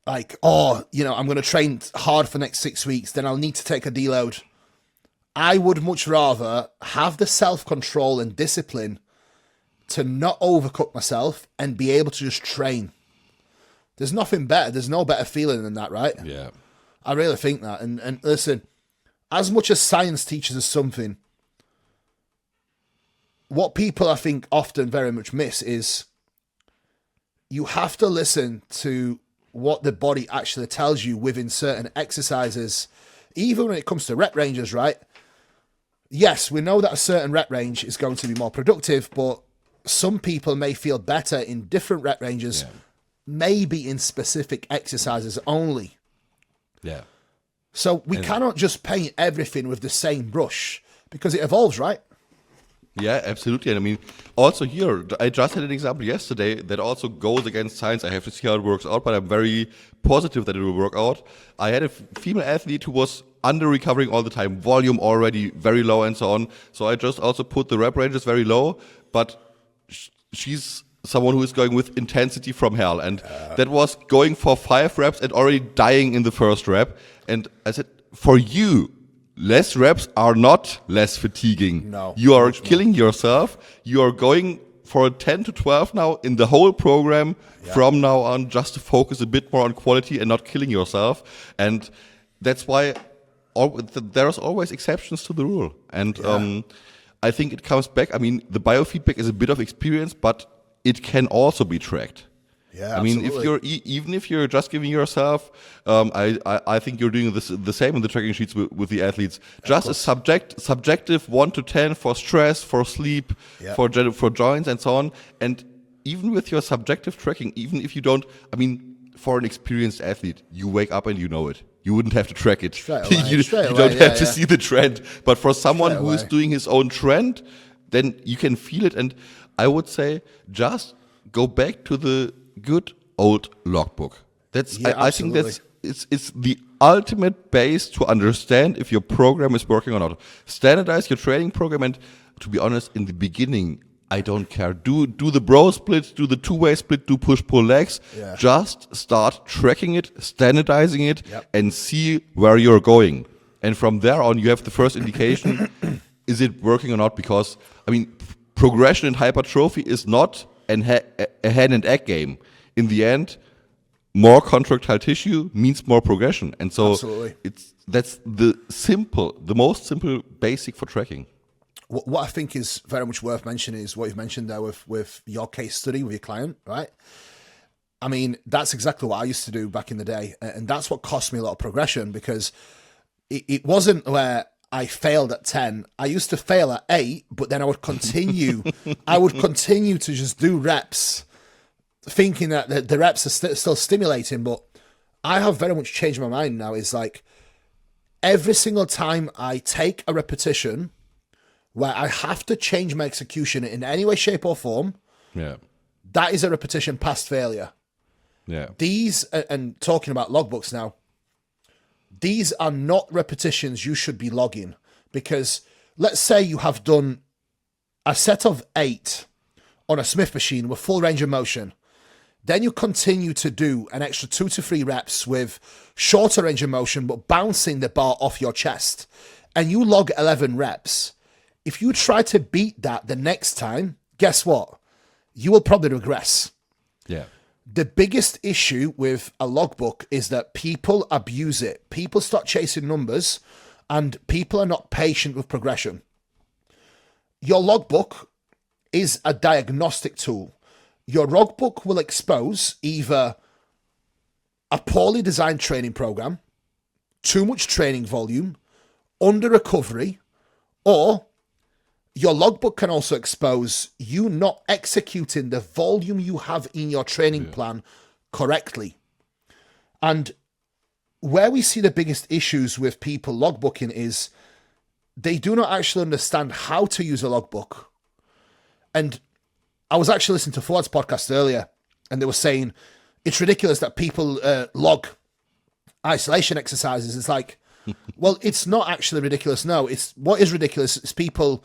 like, oh, you know, I'm going to train hard for the next 6 weeks, then I'll need to take a deload. I would much rather have the self-control and discipline to not overcook myself and be able to just train. There's nothing better. There's no better feeling than that, right? Yeah. I really think that. And listen, as much as science teaches us something, what people I think often very much miss is you have to listen to what the body actually tells you within certain exercises, even when it comes to rep ranges, right? Yes, we know that a certain rep range is going to be more productive, but some people may feel better in different rep ranges, maybe in specific exercises only. Yeah. So we cannot just paint everything with the same brush, because it evolves, right? Yeah, absolutely. And I mean, also here, I just had an example yesterday that also goes against science. I have to see how it works out, but I'm very positive that it will work out. I had a female athlete who was under recovering all the time, volume already very low and so on. So I just also put the rep ranges very low, but she's someone who is going with intensity from hell. And that was going for 5 reps and already dying in the first rep. And I said, for you, less reps are not less fatiguing. No. You are killing yourself. You are going for a 10 to 12 now in the whole program from now on, just to focus a bit more on quality and not killing yourself. And that's why there's always exceptions to the rule. And I think it comes back. I mean, the biofeedback is a bit of experience, but it can also be tracked. Yeah, I mean, absolutely. if you're even if you're just giving yourself, I think you're doing the same in the tracking sheets with the athletes. Just a subjective 1 to 10 for stress, for sleep, for joints and so on. And even with your subjective tracking, even if you don't, I mean, for an experienced athlete, you wake up and you know it. You wouldn't have to track it. You don't have to see the trend. But for someone who is doing his own trend, then you can feel it. And I would say just go back to the good old logbook. That's I think it's the ultimate base to understand if your program is working or not. Standardize your training program, and to be honest, in the beginning, I don't care. Do the bro split, do the two-way split, do push-pull legs. Yeah. Just start tracking it, standardizing it, Yep. and see where you're going. And from there on, you have the first indication, is it working or not? Because, I mean, progression in hypertrophy is not a hen and egg game. In the end, more contractile tissue means more progression. And so Absolutely. that's the most simple basic for tracking. What I think is very much worth mentioning is what you've mentioned there with your case study with your client, right? I mean, that's exactly what I used to do back in the day. And that's what cost me a lot of progression, because it wasn't where I failed at 10. I used to fail at 8, but then I would continue. I would continue to just do reps, thinking that the reps are still stimulating. But I have very much changed my mind now. It's like every single time I take a repetition where I have to change my execution in any way, shape, or form, that is a repetition past failure. Yeah. These, and talking about logbooks now, these are not repetitions you should be logging, because let's say you have done a set of 8 on a Smith machine with full range of motion. Then you continue to do an extra 2 to 3 reps with shorter range of motion, but bouncing the bar off your chest. And you log 11 reps. If you try to beat that the next time, guess what? You will probably regress. Yeah. The biggest issue with a logbook is that people abuse it. People start chasing numbers, and people are not patient with progression. Your logbook is a diagnostic tool. Your logbook will expose either a poorly designed training program, too much training volume, under recovery, or your logbook can also expose you not executing the volume you have in your training plan correctly. And where we see the biggest issues with people logbooking is they do not actually understand how to use a logbook. And I was actually listening to Ford's podcast earlier, and they were saying it's ridiculous that people log isolation exercises. It's like, well, it's not actually ridiculous. No, it's what is ridiculous is people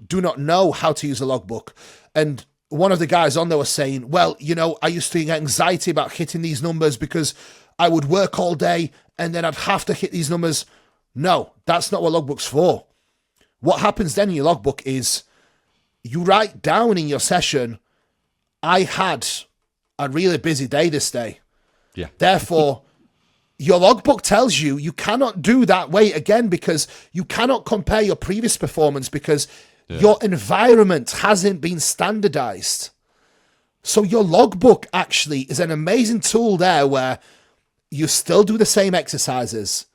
do not know how to use a logbook. And one of the guys on there was saying, well, you know, I used to get anxiety about hitting these numbers because I would work all day and then I'd have to hit these numbers. No, that's not what logbook's for. What happens then in your logbook is you write down in your session, I had a really busy day this day. Yeah. Therefore, your logbook tells you you cannot do that weight again, because you cannot compare your previous performance, because your environment hasn't been standardized. So your logbook actually is an amazing tool there where you still do the same exercises,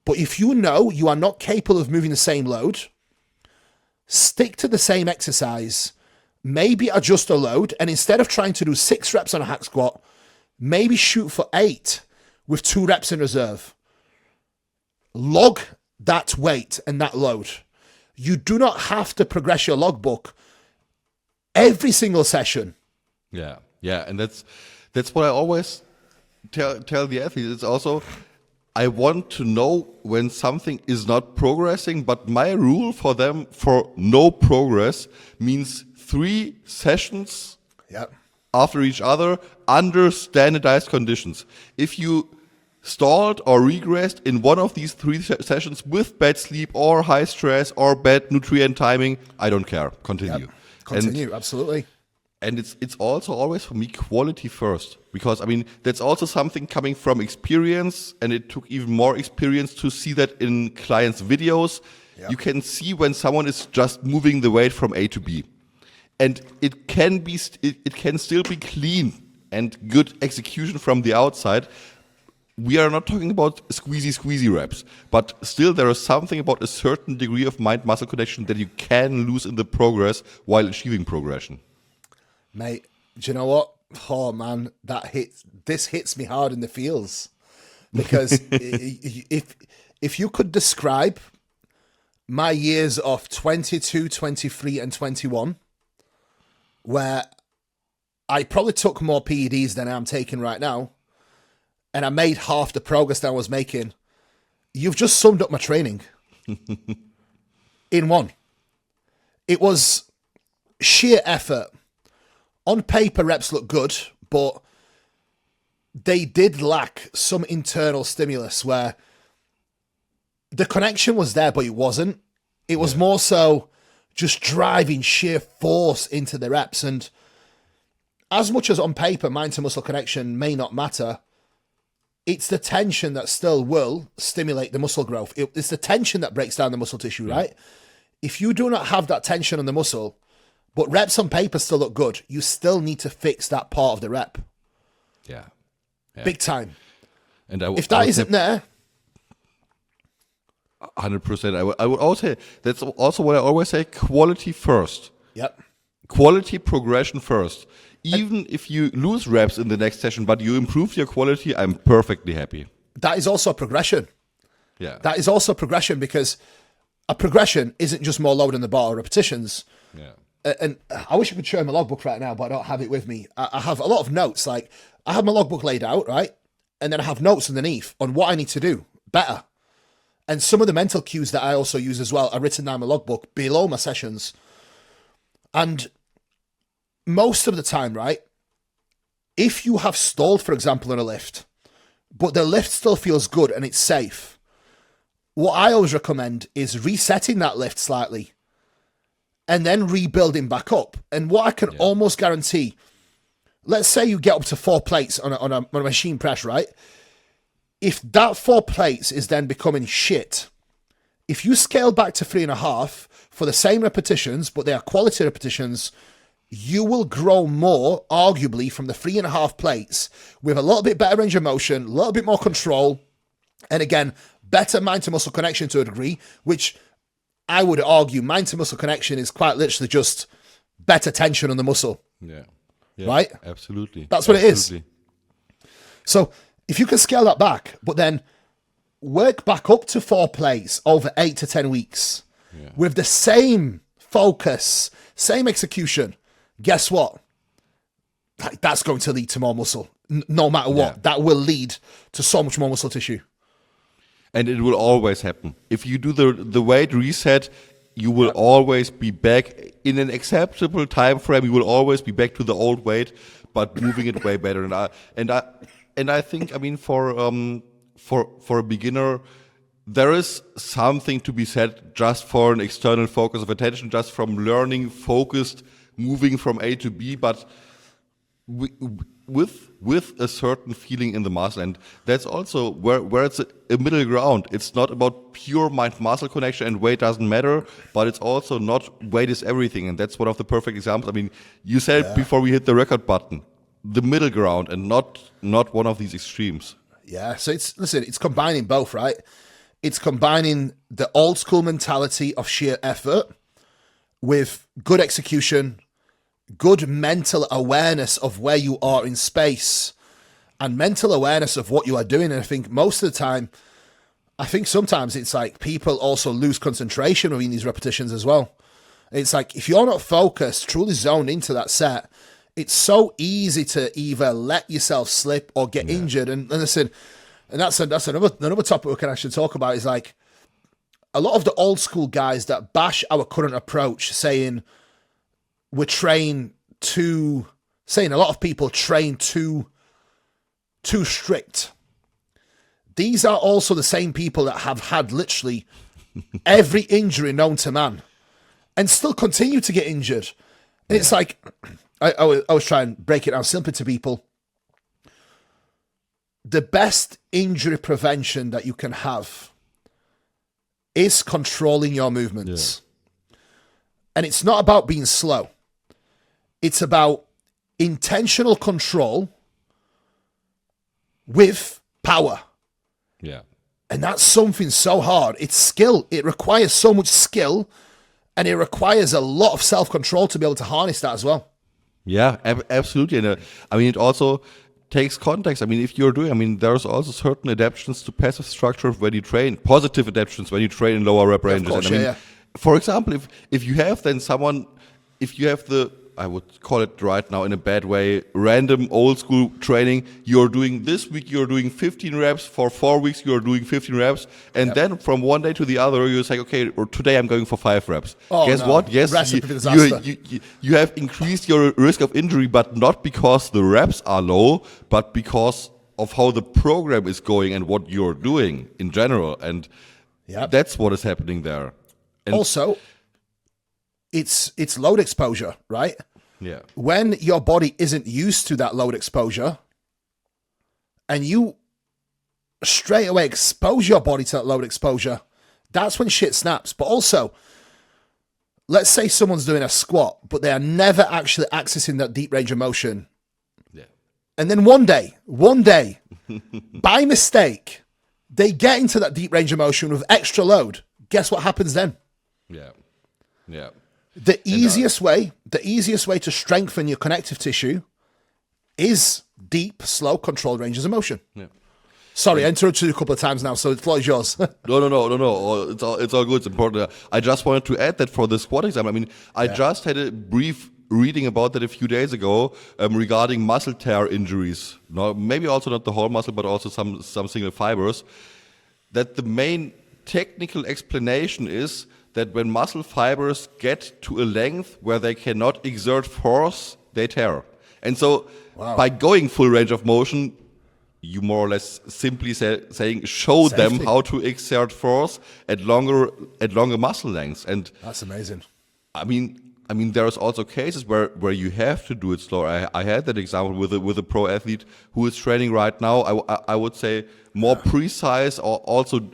but if you know you are not capable of moving the same load, stick to the same exercise, maybe adjust a load, and instead of trying to do 6 reps on a hack squat, maybe shoot for 8 with 2 reps in reserve. Log that weight and that load. You do not have to progress your logbook every single session. Yeah, and that's what I always tell the athletes. It's also, I want to know when something is not progressing, but my rule for them for no progress means 3 sessions after each other under standardized conditions. If you stalled or regressed in one of these 3 sessions with bad sleep or high stress or bad nutrient timing, I don't care. Continue. Continue, absolutely. And it's also always for me quality first, because I mean that's also something coming from experience, and it took even more experience to see that in clients' videos. You can see when someone is just moving the weight from A to B, and it can still be clean and good execution from the outside. We are not talking about squeezy reps, but still there is something about a certain degree of mind-muscle connection that you can lose in the progress while achieving progression. Mate, do you know what? Oh man, this hits me hard in the feels, because if you could describe my years of 22, 23 and 21, where I probably took more PEDs than I'm taking right now, and I made half the progress that I was making, you've just summed up my training in one. It was sheer effort. On paper, reps look good, but they did lack some internal stimulus where the connection was there, but it wasn't. It was more so just driving sheer force into the reps. And as much as on paper, mind to muscle connection may not matter, it's the tension that still will stimulate the muscle growth. It's the tension that breaks down the muscle tissue, right? If you do not have that tension on the muscle, but reps on paper still look good, you still need to fix that part of the rep. Yeah. Big time. And if that isn't there, 100%. I would also say, that's also what I always say, quality first. Yep. Quality progression first. Even if you lose reps in the next session, but you improve your quality, I'm perfectly happy. That is also progression. Yeah. That is also progression, because a progression isn't just more load on the bar or repetitions. Yeah. And I wish I could show my logbook right now, but I don't have it with me. I have a lot of notes. Like, I have my logbook laid out, right? And then I have notes underneath on what I need to do better. And some of the mental cues that I also use as well are written down in my logbook below my sessions. And most of the time, right, if you have stalled, for example, on a lift, but the lift still feels good and it's safe, what I always recommend is resetting that lift slightly and then rebuilding back up. And what I can almost guarantee, let's say you get up to 4 plates on a machine press, right? If that 4 plates is then becoming shit, if you scale back to 3.5 for the same repetitions, but they are quality repetitions, you will grow more, arguably, from the 3.5 plates with a little bit better range of motion, a little bit more control, and again, better mind to muscle connection to a degree, which I would argue mind to muscle connection is quite literally just better tension on the muscle. Yeah. Right? Absolutely. That's what it is. So if you can scale that back, but then work back up to 4 plates over 8 to 10 weeks with the same focus, same execution, guess what? That's going to lead to more muscle. No matter what, that will lead to so much more muscle tissue. And it will always happen. If you do the weight reset, you will always be back in an acceptable time frame. You will always be back to the old weight, but moving it way better. And I think, I mean, for a beginner, there is something to be said just for an external focus of attention, just from learning focused, moving from A to B, but with a certain feeling in the muscle. And that's also where it's a middle ground. It's not about pure mind-muscle connection and weight doesn't matter, but it's also not weight is everything. And that's one of the perfect examples. I mean, you said before we hit the record button, the middle ground and not one of these extremes. Yeah, so it's combining both, right? It's combining the old school mentality of sheer effort with good execution, good mental awareness of where you are in space, and mental awareness of what you are doing. And I think most of the time, I think sometimes it's like people also lose concentration within these repetitions as well. It's like if you're not focused, truly zoned into that set, it's so easy to either let yourself slip or get injured. And listen, and that's another topic we can actually talk about, is like a lot of the old school guys that bash our current approach, saying we train too, saying a lot of people train too strict. These are also the same people that have had literally every injury known to man and still continue to get injured. And it's like, I was trying to break it down simply to people. The best injury prevention that you can have is controlling your movements. Yeah. And it's not about being slow. It's about intentional control with power. Yeah. And that's something so hard. It's skill. It requires so much skill, and it requires a lot of self-control to be able to harness that as well. Yeah, absolutely. And I mean, it also takes context. I mean, if you're doing, I mean, there's also certain adaptations to passive structure when you train, positive adaptations when you train in lower rep ranges. Of course, and I mean, for example, if you have then someone, if you have the I would call it right now in a bad way, random old school training. You're doing this week, you're doing 15 reps. For 4 weeks, you're doing 15 reps. And then from one day to the other, you're like, okay, or today I'm going for 5 reps. Oh, Guess what? Yes, Recipe for disaster. you have increased your risk of injury, but not because the reps are low, but because of how the program is going and what you're doing in general. And that's what is happening there. And also, it's load exposure, right? Yeah. When your body isn't used to that load exposure and you straight away expose your body to that load exposure, that's when shit snaps. But also, let's say someone's doing a squat, but they are never actually accessing that deep range of motion. Yeah. And then one day, by mistake, they get into that deep range of motion with extra load. Guess what happens then? Yeah. Yeah. The easiest way to strengthen your connective tissue is deep, slow, controlled ranges of motion. Yeah. Sorry, I interrupted you a couple of times now, so the floor is yours. No. It's all good. It's important. I just wanted to add that for the squat exam. I mean, I just had a brief reading about that a few days ago regarding muscle tear injuries. No, maybe also not the whole muscle, but also some single fibers. That the main technical explanation is that when muscle fibers get to a length where they cannot exert force, they tear. And so by going full range of motion, you more or less simply saying show them how to exert force at longer muscle lengths. And that's amazing. I mean, there's also cases where you have to do it slower. I had that example with a pro athlete who is training right now. I would say more precise or also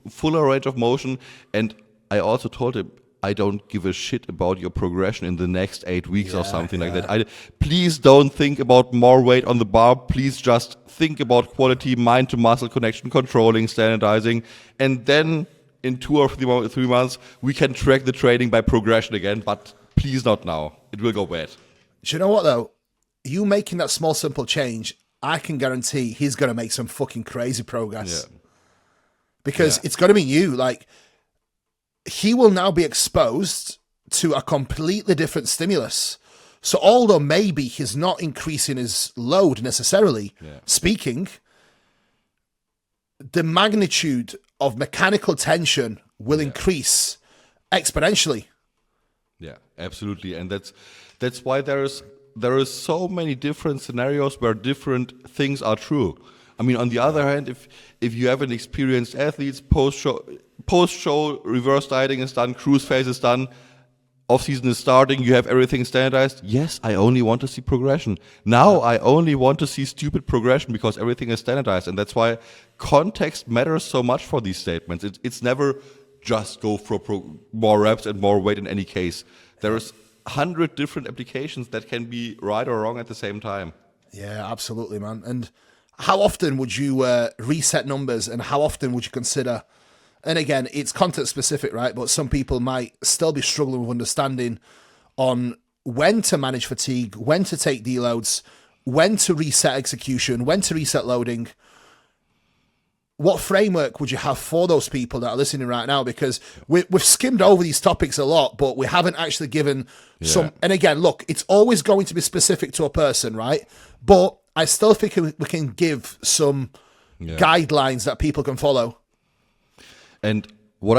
fuller range of motion. And I also told him, I don't give a shit about your progression in the next 8 weeks or something like that. Please don't think about more weight on the bar. Please just think about quality, mind to muscle connection, controlling, standardizing, and then in 2 or 3 months we can track the training by progression again. But please not now. It will go bad. Do you know what though? You making that small, simple change, I can guarantee he's going to make some fucking crazy progress. Yeah. Because it's going to be you. Like, he will now be exposed to a completely different stimulus. So although maybe he's not increasing his load necessarily, speaking, the magnitude of mechanical tension will increase exponentially. Yeah, absolutely. And that's why there is so many different scenarios where different things are true. I mean, on the other hand, if you have an experienced athlete, post-show reverse dieting is done, cruise phase is done, off-season is starting, you have everything standardized. Yes, I only want to see progression. Now I only want to see stupid progression because everything is standardized. And that's why context matters so much for these statements. It's never just go for more reps and more weight in any case. There's 100 different applications that can be right or wrong at the same time. Yeah, absolutely, man. And how often would you reset numbers, and how often would you consider, and again, it's context specific, right? But some people might still be struggling with understanding on when to manage fatigue, when to take deloads, when to reset execution, when to reset loading. What framework would you have for those people that are listening right now? Because we've skimmed over these topics a lot, but we haven't actually given some. And again, look, it's always going to be specific to a person, right? But I still think we can give some guidelines that people can follow. And what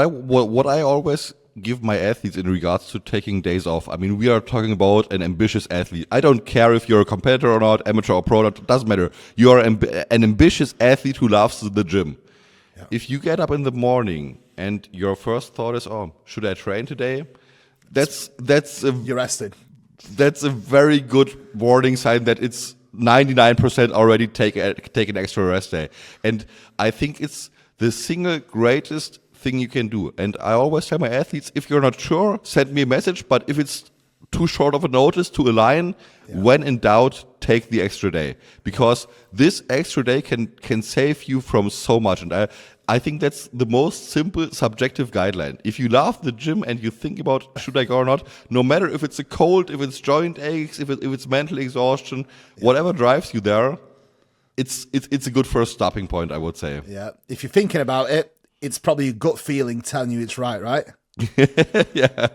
I always give my athletes in regards to taking days off, I mean, we are talking about an ambitious athlete. I don't care if you're a competitor or not, amateur or pro, it doesn't matter. You are an ambitious athlete who loves the gym. Yeah. If you get up in the morning and your first thought is, oh, should I train today? You're rested. That's a very good warning sign that it's 99% already take an extra rest day. And I think it's the single greatest thing you can do. And I always tell my athletes, if you're not sure, send me a message. But if it's too short of a notice to align, when in doubt, take the extra day. Because this extra day can save you from so much. And I think that's the most simple subjective guideline. If you love the gym and you think about should I go or not, no matter if it's a cold, if it's joint aches, if it's mental exhaustion, whatever drives you there, it's a good first stopping point, I would say. Yeah. If you're thinking about it, it's probably a gut feeling telling you it's right? Yeah,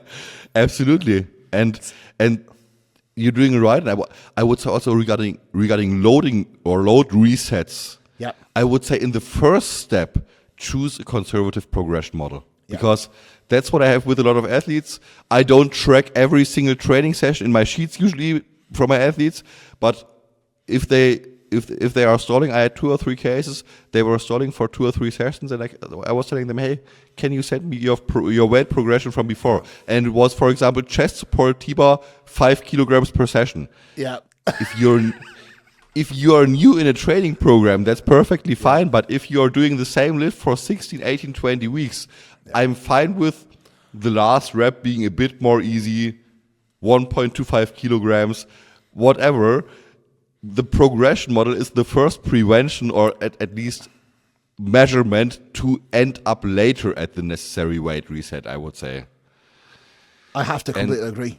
absolutely. And you're doing it right. And I would say also regarding loading or load resets. Yeah. I would say in the first step, choose a conservative progression model. Yeah. Because that's what I have with a lot of athletes. I don't track every single training session in my sheets usually from my athletes, but if they are stalling, I had 2 or 3 cases. They were stalling for 2 or 3 sessions, and I was telling them, "Hey, can you send me your weight progression from before?" And it was, for example, chest support T-bar 5 kilograms per session. Yeah. If you're new in a training program, that's perfectly fine. But if you're doing the same lift for 16, 18, 20 weeks, I'm fine with the last rep being a bit more easy, 1.25 kilograms, whatever. The progression model is the first prevention or at least measurement to end up later at the necessary weight reset, I would say. I have to completely agree.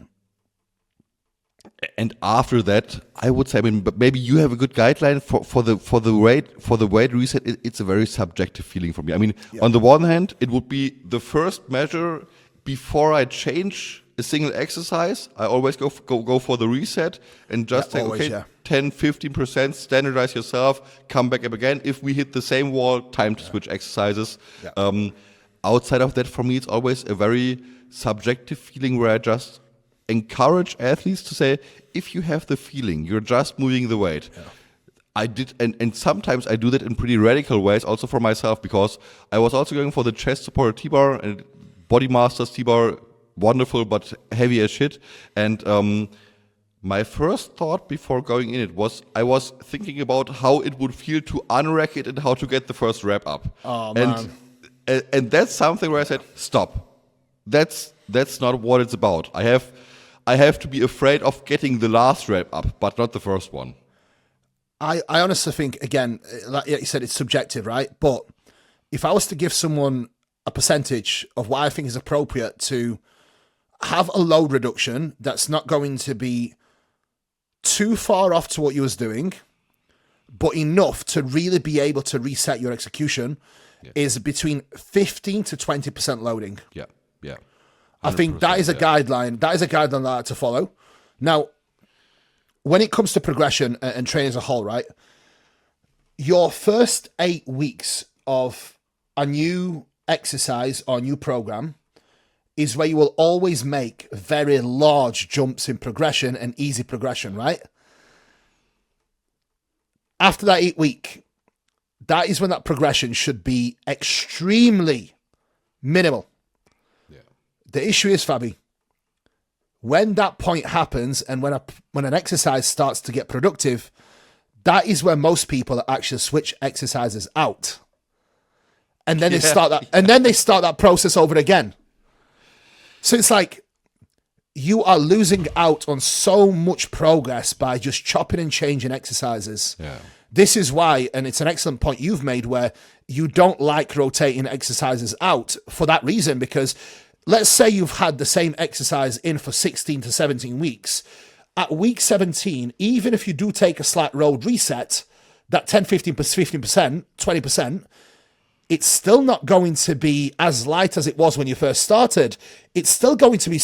And after that, I would say, I mean, but maybe you have a good guideline for the weight reset. It's a very subjective feeling for me. I mean, on the one hand, it would be the first measure before I change a single exercise. I always go for the reset and just say, always, okay, 10-15%, standardize yourself, come back up again. If we hit the same wall, time to switch exercises. Yeah. Outside of that, for me, it's always a very subjective feeling where I just encourage athletes to say, if you have the feeling, you're just moving the weight. Yeah. I did, and sometimes I do that in pretty radical ways, also for myself, because I was also going for the chest supported T-bar and Body Masters T-bar, wonderful but heavy as shit. And my first thought before going in it was I was thinking about how it would feel to unrack it and how to get the first rep up. Oh, man. And that's something where I said, stop. That's not what it's about. I have to be afraid of getting the last rep up, but not the first one. I honestly think, again, like you said, it's subjective, right? But if I was to give someone a percentage of what I think is appropriate to have a load reduction that's not going to be too far off to what you was doing, but enough to really be able to reset your execution, is between 15 to 20% loading. Yeah. I think that is a guideline. That is a guideline that I like to follow. Now, when it comes to progression and training as a whole, right? Your first 8 weeks of a new exercise or new program is where you will always make very large jumps in progression and easy progression, right? After that 8 week, that is when that progression should be extremely minimal. The issue is, Fabi, when that point happens and when an exercise starts to get productive, that is where most people actually switch exercises out. And then they start that process over again. So it's like you are losing out on so much progress by just chopping and changing exercises. Yeah. This is why, and it's an excellent point you've made, where you don't like rotating exercises out for that reason, because let's say you've had the same exercise in for 16 to 17 weeks. At week 17, even if you do take a slight load reset, that 10, 15%, 20%, it's still not going to be as light as it was when you first started. It's still going to be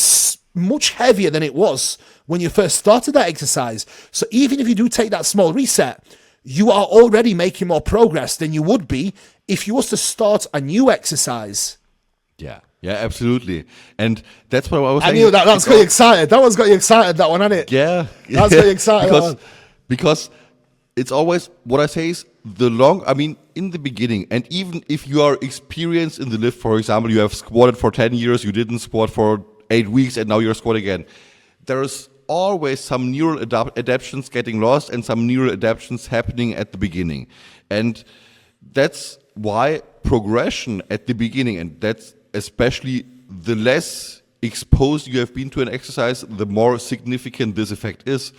much heavier than it was when you first started that exercise. So even if you do take that small reset, you are already making more progress than you would be if you was to start a new exercise. Yeah, absolutely. And that's what I was saying. I knew that's got you excited. That one's got you excited, that one, hasn't it? Yeah. That's got you excited. Because it's always, what I say is, in the beginning, and even if you are experienced in the lift, for example, you have squatted for 10 years, you didn't squat for 8 weeks, and now you're squatting again. There is always some neural adaptations getting lost and some neural adaptations happening at the beginning. And that's why progression at the beginning, and that's especially the less exposed you have been to an exercise, the more significant this effect is.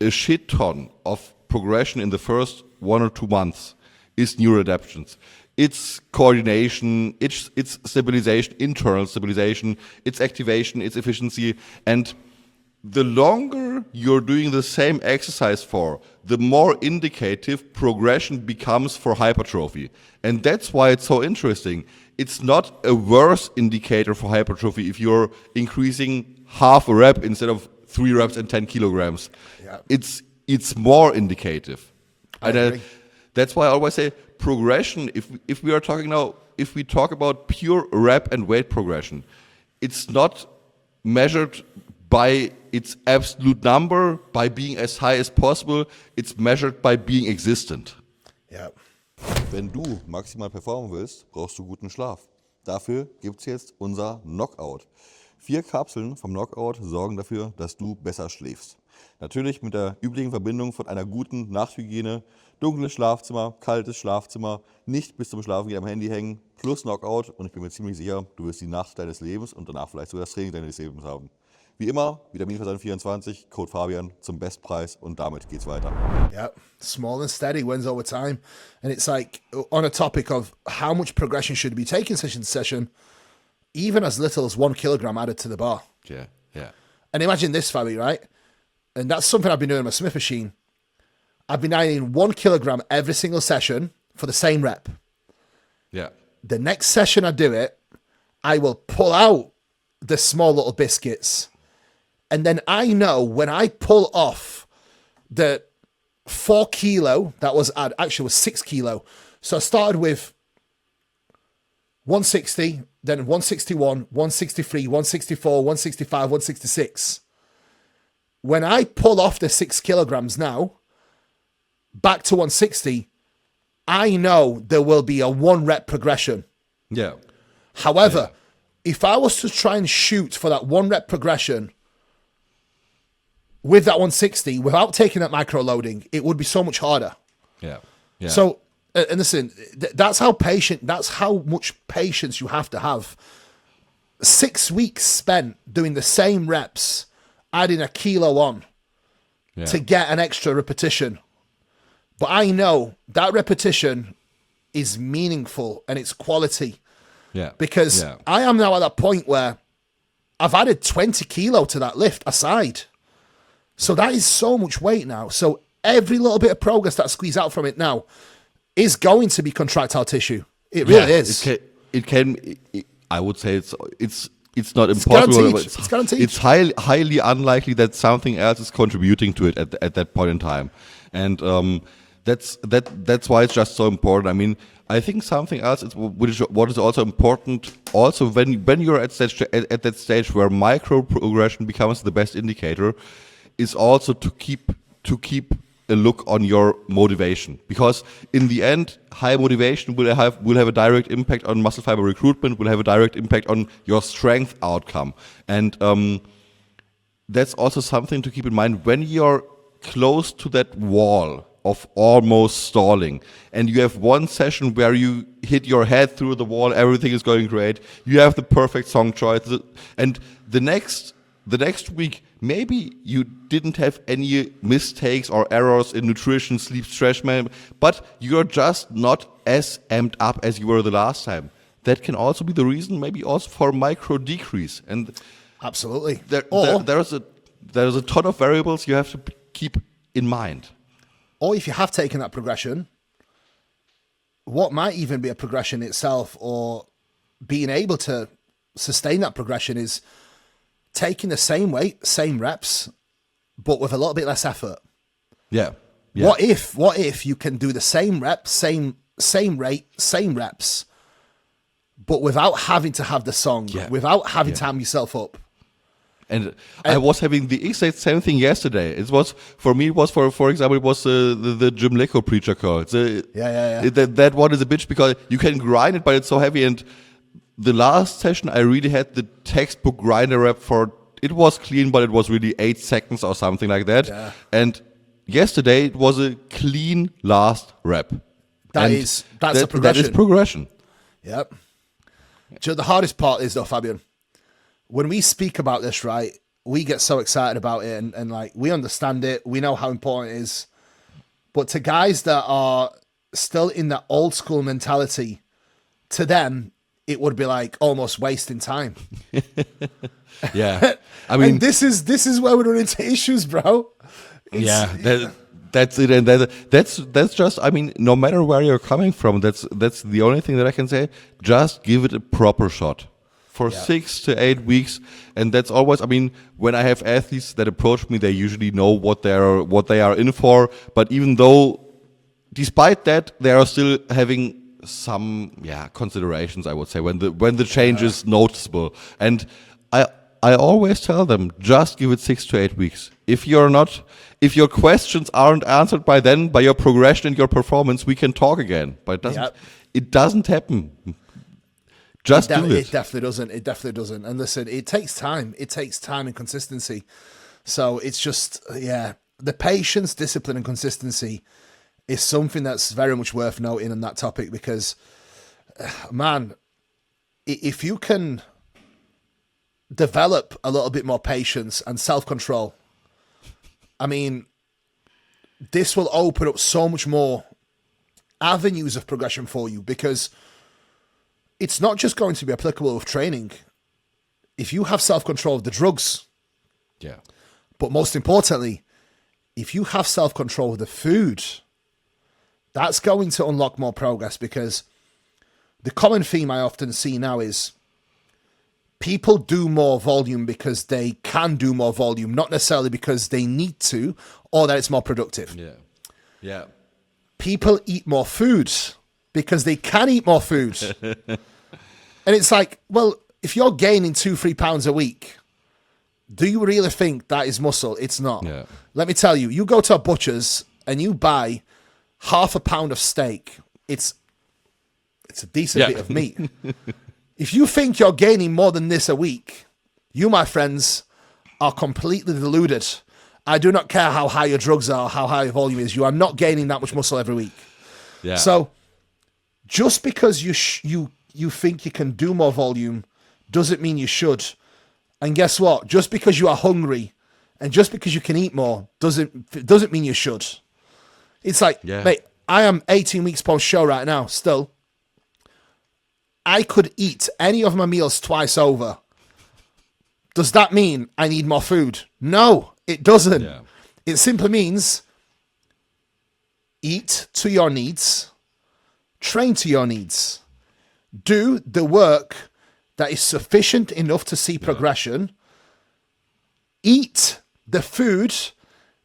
A shit ton of progression in the first 1 or 2 months is neuroadaptations. It's coordination, it's stabilization, internal stabilization, it's activation, it's efficiency. And the longer you're doing the same exercise for, the more indicative progression becomes for hypertrophy. And that's why it's so interesting. It's not a worse indicator for hypertrophy if you're increasing half a rep instead of 3 reps and 10 kilograms. Yeah. It's more indicative. I agree. That's why I always say progression. If we are talking now, if we talk about pure rep and weight progression, it's not measured by its absolute number, by being as high as possible. It's measured by being existent. Yeah. Wenn du maximal performen willst, brauchst du guten Schlaf. Dafür gibt es jetzt unser Knockout. 4 Kapseln vom Knockout sorgen dafür, dass du besser schläfst. Natürlich mit der üblichen Verbindung von einer guten Nachthygiene, dunkles Schlafzimmer, kaltes Schlafzimmer, nicht bis zum Schlafengehen am Handy hängen, plus Knockout und ich bin mir ziemlich sicher, du wirst die Nacht deines Lebens und danach vielleicht sogar das Training deines Lebens haben. Wie immer, Vitaminversand24, Code Fabian zum Bestpreis und damit geht's weiter. Yeah, small and steady wins over time. And it's like, on a topic of how much progression should be taken session to session, even as little as 1 kilogram added to the bar. Yeah, yeah. And imagine this, Fabi, right? And that's something I've been doing on my Smith machine. I've been adding 1 kilogram every single session for the same rep. Yeah. The next session I do it, I will pull out the small little biscuits. And then I know when I pull off the 4 kilo, that was actually was 6 kilo. So I started with 160, then 161, 163, 164, 165, 166. When I pull off the 6 kilograms now, back to 160, I know there will be a 1 rep progression. Yeah. However, if I was to try and shoot for that 1 rep progression with that 160, without taking that micro loading, it would be so much harder. Yeah. Yeah. So, and listen, that's how much patience you have to have. 6 weeks spent doing the same reps, adding a kilo on to get an extra repetition. But I know that repetition is meaningful and it's quality. Yeah. Because I am now at that point where I've added 20 kilo to that lift aside. So that is so much weight now. So every little bit of progress that I squeeze out from it now is going to be contractile tissue. It really is. It can. I would say it's not impossible. It's guaranteed. It's highly unlikely that something else is contributing to it at that point in time, and that's why it's just so important. I mean, I think something else what is also important. Also, when you're at that stage where micro progression becomes the best indicator, is also to keep a look on your motivation, because in the end, high motivation will have a direct impact on muscle fiber recruitment, will have a direct impact on your strength outcome, and that's also something to keep in mind when you're close to that wall of almost stalling, and you have one session where you hit your head through the wall, everything is going great, you have the perfect song choice, and the next week, maybe you didn't have any mistakes or errors in nutrition, sleep, stretch management, but you're just not as amped up as you were the last time. That can also be the reason, maybe also for micro decrease. And absolutely, there's a ton of variables you have to keep in mind. Or if you have taken that progression, what might even be a progression itself, or being able to sustain that progression, is taking the same weight, same reps, but with a little bit less effort. Yeah. What if you can do the same reps, same rate, same reps, but without having to have the song, without having to amp yourself up? And I was having the exact same thing yesterday. It was, for me, for example, it was the Jim Leco preacher curl. That one is a bitch because you can grind it, but it's so heavy. And the last session, I really had the textbook grinder rep for, it was clean, but it was really 8 seconds or something like that. Yeah. And yesterday, it was a clean last rep. That's a progression. That is progression. Yep. The hardest part is, though, Fabian, when we speak about this, right, we get so excited about it and like, we understand it. We know how important it is. But to guys that are still in that old school mentality, to them, it would be like almost wasting time. Yeah. I mean, and this is where we run into issues, bro. That's it. And that's just, I mean, no matter where you're coming from, that's the only thing that I can say. Just give it a proper shot. for 6 to 8 weeks, and that's always. I mean, when I have athletes that approach me, they usually know what they are in for. But even though, despite that, they are still having some considerations, I would say, when the change is noticeable. And I always tell them, just give it 6 to 8 weeks. If your questions aren't answered by then, by your progression and your performance, we can talk again. But it doesn't happen. Just do it. It definitely doesn't. It definitely doesn't. And listen, it takes time. It takes time and consistency. So it's just, the patience, discipline, and consistency is something that's very much worth noting on that topic, because, man, if you can develop a little bit more patience and self-control, I mean, this will open up so much more avenues of progression for you, because it's not just going to be applicable with training. If you have self-control of the drugs, but most importantly, if you have self-control of the food, that's going to unlock more progress, because the common theme I often see now is people do more volume because they can do more volume, not necessarily because they need to or that it's more productive. Yeah. People eat more food because they can eat more food. And it's like, well, if you're gaining 2-3 pounds a week, do you really think that is muscle? It's not. Yeah. Let me tell you, you go to a butcher's and you buy half a pound of steak. It's a decent bit of meat. If you think you're gaining more than this a week, you, my friends, are completely deluded. I do not care how high your drugs are, how high your volume is. You are not gaining that much muscle every week. Yeah. So just because you think you can do more volume doesn't mean you should. And guess what? Just because you are hungry and just because you can eat more doesn't mean you should. It's like, mate, I am 18 weeks post show right now still. I could eat any of my meals twice over. Does that mean I need more food? No, it doesn't. Yeah. It simply means eat to your needs, train to your needs, do the work that is sufficient enough to see progression, eat the food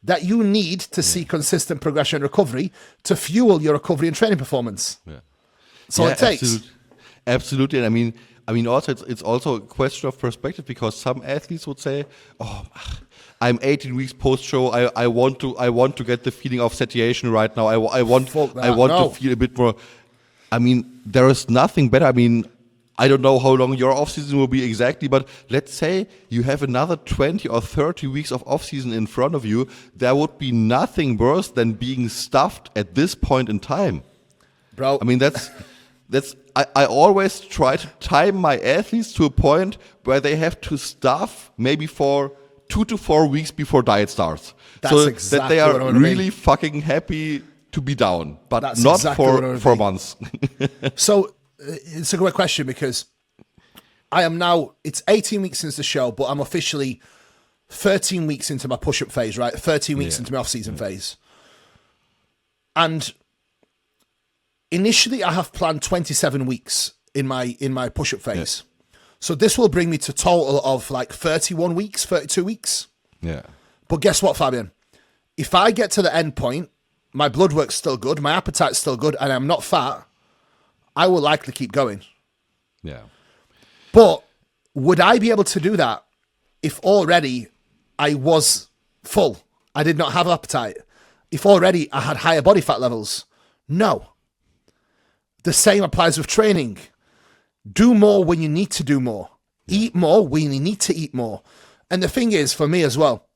that you need to see consistent progression and recovery to fuel your recovery and training performance. That's all it takes. Absolutely. And I mean, also it's also a question of perspective, because some athletes would say, "Oh, I'm 18 weeks post show. I want to get the feeling of satiation right now. I want to feel a bit more." I mean, there is nothing better. I mean, I don't know how long your off season will be exactly, but let's say you have another 20 or 30 weeks of off season in front of you. There would be nothing worse than being stuffed at this point in time, bro. I mean, that's. I always try to time my athletes to a point where they have to stuff maybe for 2 to 4 weeks before diet starts. That's exactly that they are what I mean. really fucking happy to be down, but That's not exactly for months. So it's a great question, because I am now, it's 18 weeks since the show, but I'm officially 13 weeks into my push-up phase, right? 13 weeks into my off-season phase. And initially, I have planned 27 weeks in my push-up phase. So this will bring me to total of like 31 weeks, 32 weeks. Yeah. But guess what, Fabian? If I get to the end point, my blood work's still good, my appetite's still good, and I'm not fat, I will likely keep going. Yeah. But would I be able to do that if already I was full? I did not have appetite. If already I had higher body fat levels? No. The same applies with training. Do more when you need to do more. Eat more when you need to eat more. And the thing is, for me as well,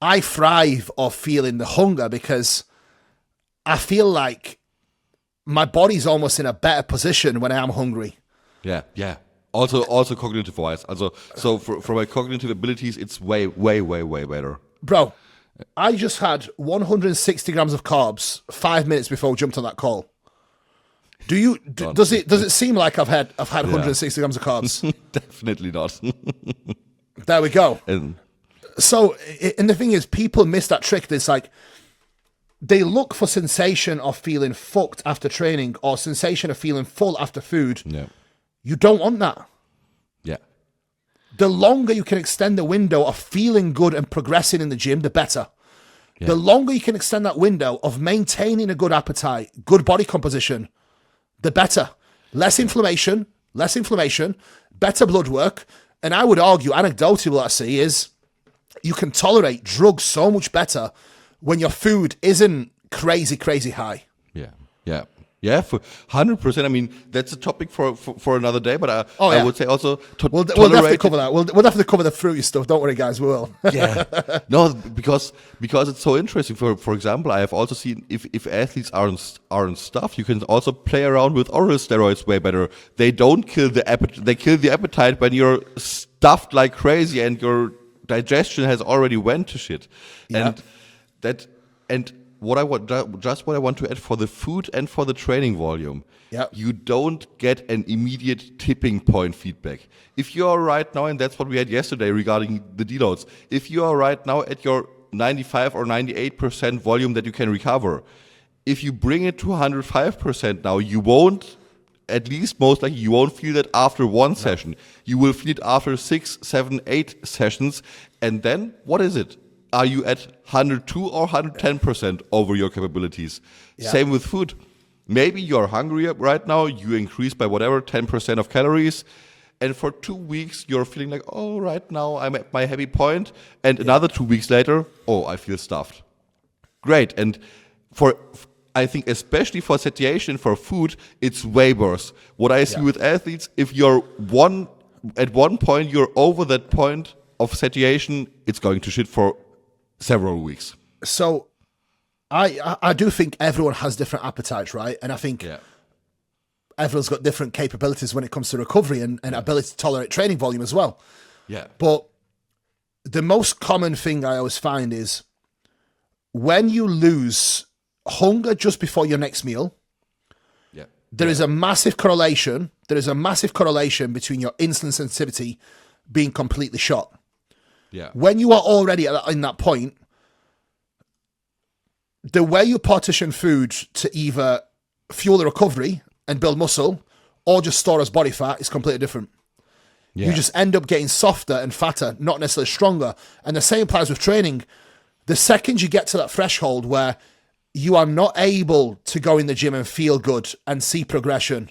I thrive off feeling the hunger, because I feel like my body's almost in a better position when I am hungry. Yeah. Also cognitive wise. So for my cognitive abilities, it's way better. Bro, I just had 160 grams of carbs 5 minutes before we jumped on that call. Does it seem like I've had 160 grams of carbs? Definitely not. There we go. And the thing is, people miss that trick. It's like they look for sensation of feeling fucked after training or sensation of feeling full after food. Yeah. You don't want that. the longer you can extend the window of feeling good and progressing in the gym, the better. Yeah. The longer you can extend that window of maintaining a good appetite, good body composition, the better. Less inflammation, better blood work. And I would argue, anecdotally, what I see is you can tolerate drugs so much better when your food isn't crazy high. Yeah, for 100%. I mean, that's a topic for another day. But Oh, I yeah. would say also We'll definitely cover that. We'll definitely cover the fruity stuff. Don't worry, guys. We will. Yeah, no, because it's so interesting. For example, I have also seen if athletes aren't stuffed, you can also play around with oral steroids way better. They don't kill the appetite. They kill the appetite when you're stuffed like crazy and your digestion has already went to shit. Yeah. What I want to add for the food and for the training volume, yeah, you don't get an immediate tipping point feedback. If you are right now, and that's what we had yesterday regarding the deloads, if you are right now at your 95 or 98% volume that you can recover, if you bring it to 105% now, you won't, at least most likely, you won't feel that after one session. You will feel it after 6, 7, 8 sessions. And then, what is it? Are you at 102 or 110% over your capabilities? Yeah. Same with food. Maybe you're hungry right now, you increase by whatever, 10% of calories, and for 2 weeks you're feeling like, oh, right now I'm at my heavy point, and another 2 weeks later, oh, I feel stuffed. Great. And I think especially for satiation, for food, it's way worse. What I see with athletes, if you're at one point, you're over that point of satiation, it's going to shit for several weeks. So I do think everyone has different appetites, right? And I think everyone's got different capabilities when it comes to recovery and ability to tolerate training volume as well. Yeah. But the most common thing I always find is when you lose hunger just before your next meal, there is a massive correlation. There is a massive correlation between your insulin sensitivity being completely shot. Yeah. When you are already in that point, the way you partition food to either fuel the recovery and build muscle or just store as body fat is completely different. Yeah. You just end up getting softer and fatter, not necessarily stronger. And the same applies with training. The second you get to that threshold where you are not able to go in the gym and feel good and see progression,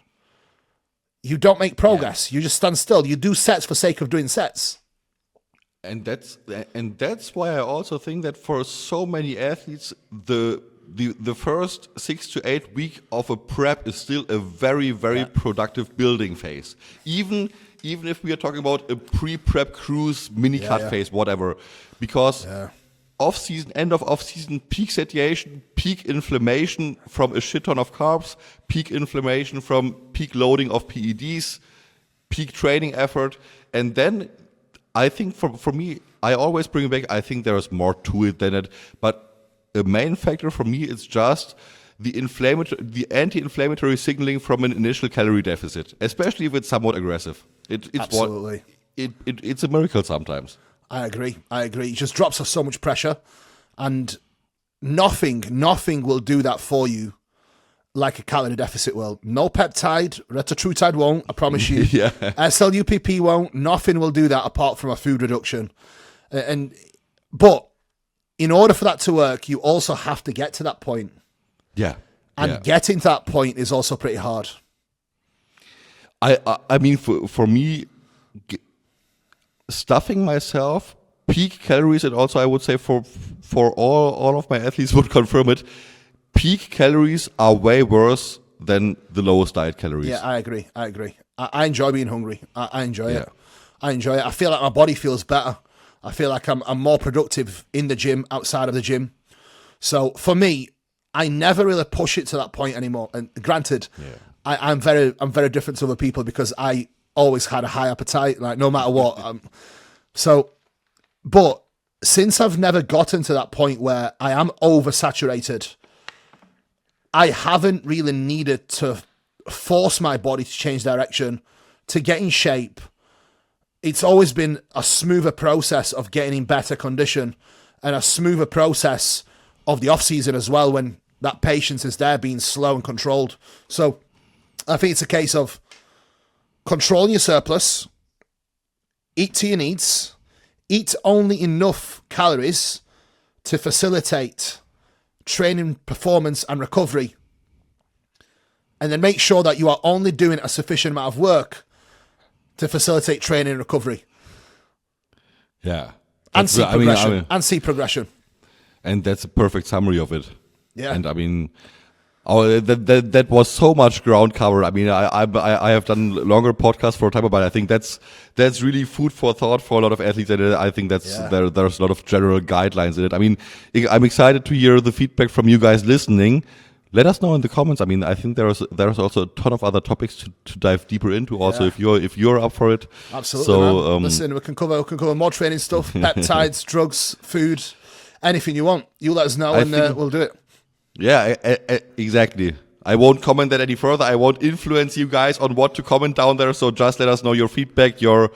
you don't make progress. You just stand still. You do sets for sake of doing sets. And that's why I also think that for so many athletes, the first 6 to 8 weeks of a prep is still a very productive building phase. Even if we are talking about a pre-prep cruise, mini cut phase, whatever, because end of off-season, peak satiation, peak inflammation from a shit ton of carbs, peak inflammation from peak loading of PEDs, peak training effort, and then I think for me, I always bring it back, I think there is more to it than it, but the main factor for me is just the anti-inflammatory signaling from an initial calorie deficit, especially if it's somewhat aggressive. Absolutely. It's a miracle sometimes. I agree. It just drops off so much pressure, and nothing will do that for you like a calorie deficit will. No peptide, retatrutide won't, I promise you. SLUPP won't. Nothing will do that apart from a food reduction. But in order for that to work, you also have to get to that point. Yeah. And getting to that point is also pretty hard. I mean, for me, stuffing myself, peak calories, and also I would say for all of my athletes would confirm it, peak calories are way worse than the lowest diet calories. Yeah, I agree. I enjoy being hungry. I enjoy it. I feel like my body feels better. I feel like I'm more productive in the gym, outside of the gym. So for me, I never really push it to that point anymore. And granted, I'm very different to other people because I always had a high appetite, like no matter what. But since I've never gotten to that point where I am oversaturated, I haven't really needed to force my body to change direction, to get in shape. It's always been a smoother process of getting in better condition and a smoother process of the off-season as well when that patience is there, being slow and controlled. So I think it's a case of controlling your surplus, eat to your needs, eat only enough calories to facilitate training, performance, and recovery. And then make sure that you are only doing a sufficient amount of work to facilitate training and recovery. Yeah. And see progression. And see progression. And that's a perfect summary of it. Yeah. And I mean, that was so much ground covered. I mean, I have done longer podcasts for a time, but I think that's really food for thought for a lot of athletes, and I think there's a lot of general guidelines in it. I mean, I'm excited to hear the feedback from you guys listening. Let us know in the comments. I mean, I think there's also a ton of other topics to dive deeper into. Also, if you're up for it. Absolutely. So listen, we can cover more training stuff, peptides, drugs, food, anything you want. You let us know, and we'll do it. Yeah, exactly. I won't comment that any further. I won't influence you guys on what to comment down there. So just let us know your feedback, your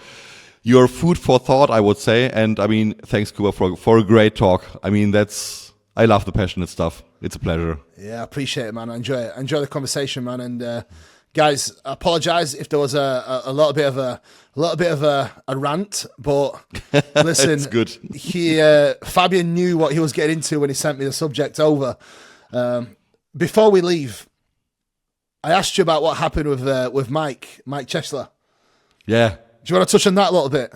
food for thought, I would say. And I mean, thanks, Kuba, for a great talk. I mean, I love the passionate stuff. It's a pleasure. Yeah, I appreciate it, man. I enjoy it. I enjoy the conversation, man. And guys, I apologize if there was a little bit of a rant, but listen, it's good. Fabian knew what he was getting into when he sent me the subject over. Before we leave, I asked you about what happened with Mike Chesler. Yeah. Do you want to touch on that a little bit?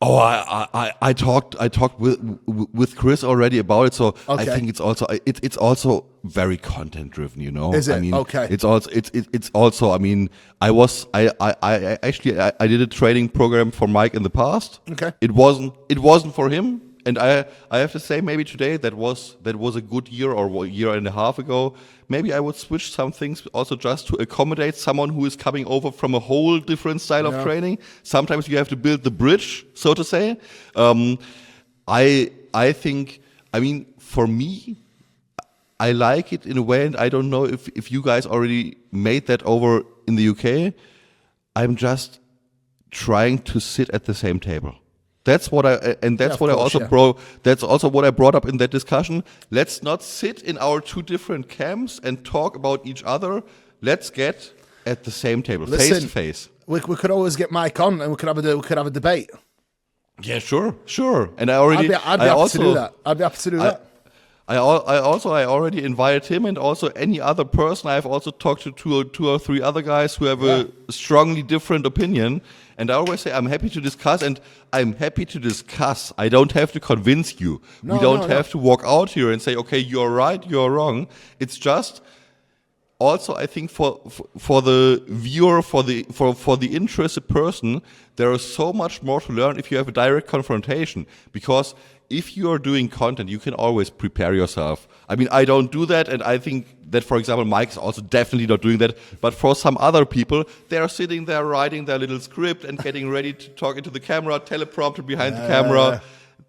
Oh, I talked with Chris already about it, so okay. I think it's also very content driven, you know. Is it? I mean, okay. It's also. I mean, I did a training program for Mike in the past. Okay. It wasn't for him, and I have to say maybe today that was a good year or a year and a half ago. Maybe I would switch some things also just to accommodate someone who is coming over from a whole different style of training. Sometimes you have to build the bridge, so to say. I think, I mean, for me, I like it in a way, and I don't know if you guys already made that over in the UK. I'm just trying to sit at the same table. That's what that's also what I brought up in that discussion. Let's not sit in our two different camps and talk about each other. Let's get at the same table, face to face. We could always get Mike on, and we could have a debate. Yeah, sure. And I'd be happy to do that. I'd be happy to do that. I already invited him, and also any other person. I've also talked to two or three other guys who have a strongly different opinion. And I always say I'm happy to discuss, and I'm happy to discuss. I don't have to convince you. We don't have to walk out here and say, okay, you're right, you're wrong. It's just also, I think for the viewer, for the interested person, there is so much more to learn if you have a direct confrontation. Because if you are doing content, you can always prepare yourself. I mean, I don't do that, and I think that, for example, Mike's also definitely not doing that. But for some other people, they are sitting there writing their little script and getting ready to talk into the camera, teleprompter behind the camera.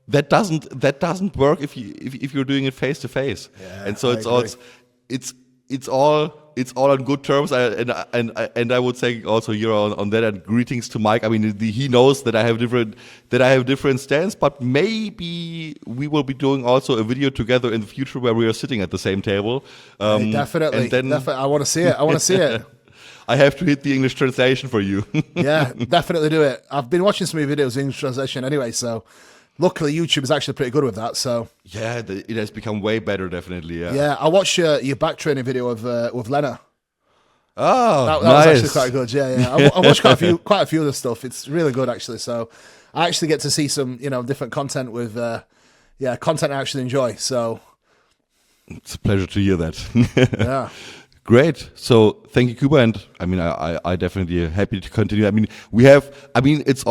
That doesn't work if you're doing it face to face. And so it's all on good terms, and I would say also here on that, and greetings to Mike. I mean, he knows that I have different stance, but maybe we will be doing also a video together in the future where we are sitting at the same table. Definitely. And then, I want to see it. I have to hit the English translation for you. Yeah, definitely do it. I've been watching some of your videos in English translation anyway, so luckily YouTube is actually pretty good with that. So yeah, it has become way better, definitely. Yeah. I watched your back training video with Lena. Oh, that nice. was actually quite good. Yeah. I watched quite a few of the stuff. It's really good actually. So I actually get to see some different content with content I actually enjoy. So it's a pleasure to hear that. Yeah. Great. So thank you, Kuba, and I mean, I definitely happy to continue. I mean, it's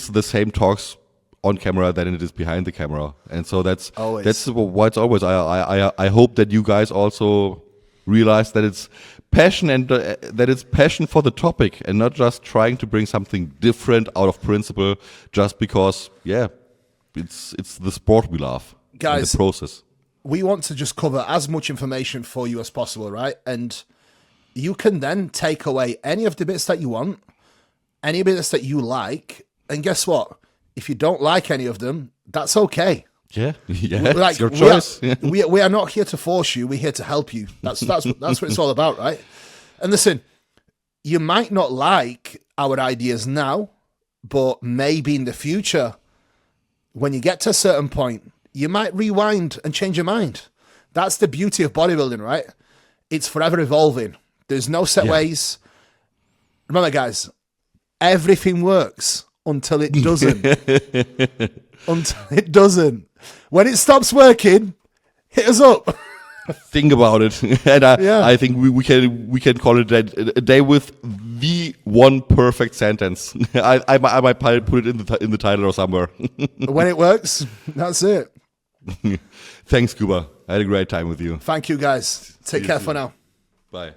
the same talks on camera than it is behind the camera, and so that's why it's always. I hope that you guys also realize that it's passion and that it's passion for the topic, and not just trying to bring something different out of principle just because. Yeah, it's the sport we love, guys. The process. We want to just cover as much information for you as possible, right? And you can then take away any of the bits that you want, any bits that you like, and guess what? If you don't like any of them, that's okay. Yeah, it's your choice. We are not here to force you. We're here to help you. That's what it's all about, right? And listen, you might not like our ideas now, but maybe in the future, when you get to a certain point, you might rewind and change your mind. That's the beauty of bodybuilding, right? It's forever evolving. There's no set ways. Remember, guys, everything works until it doesn't. Until it doesn't. When it stops working, hit us up. Think about it, and I think we can call it a day with the one perfect sentence. I might put it in the title or somewhere. When it works, that's it. Thanks, Kuba. I had a great time with you. Thank you, guys. Take care for now. Bye.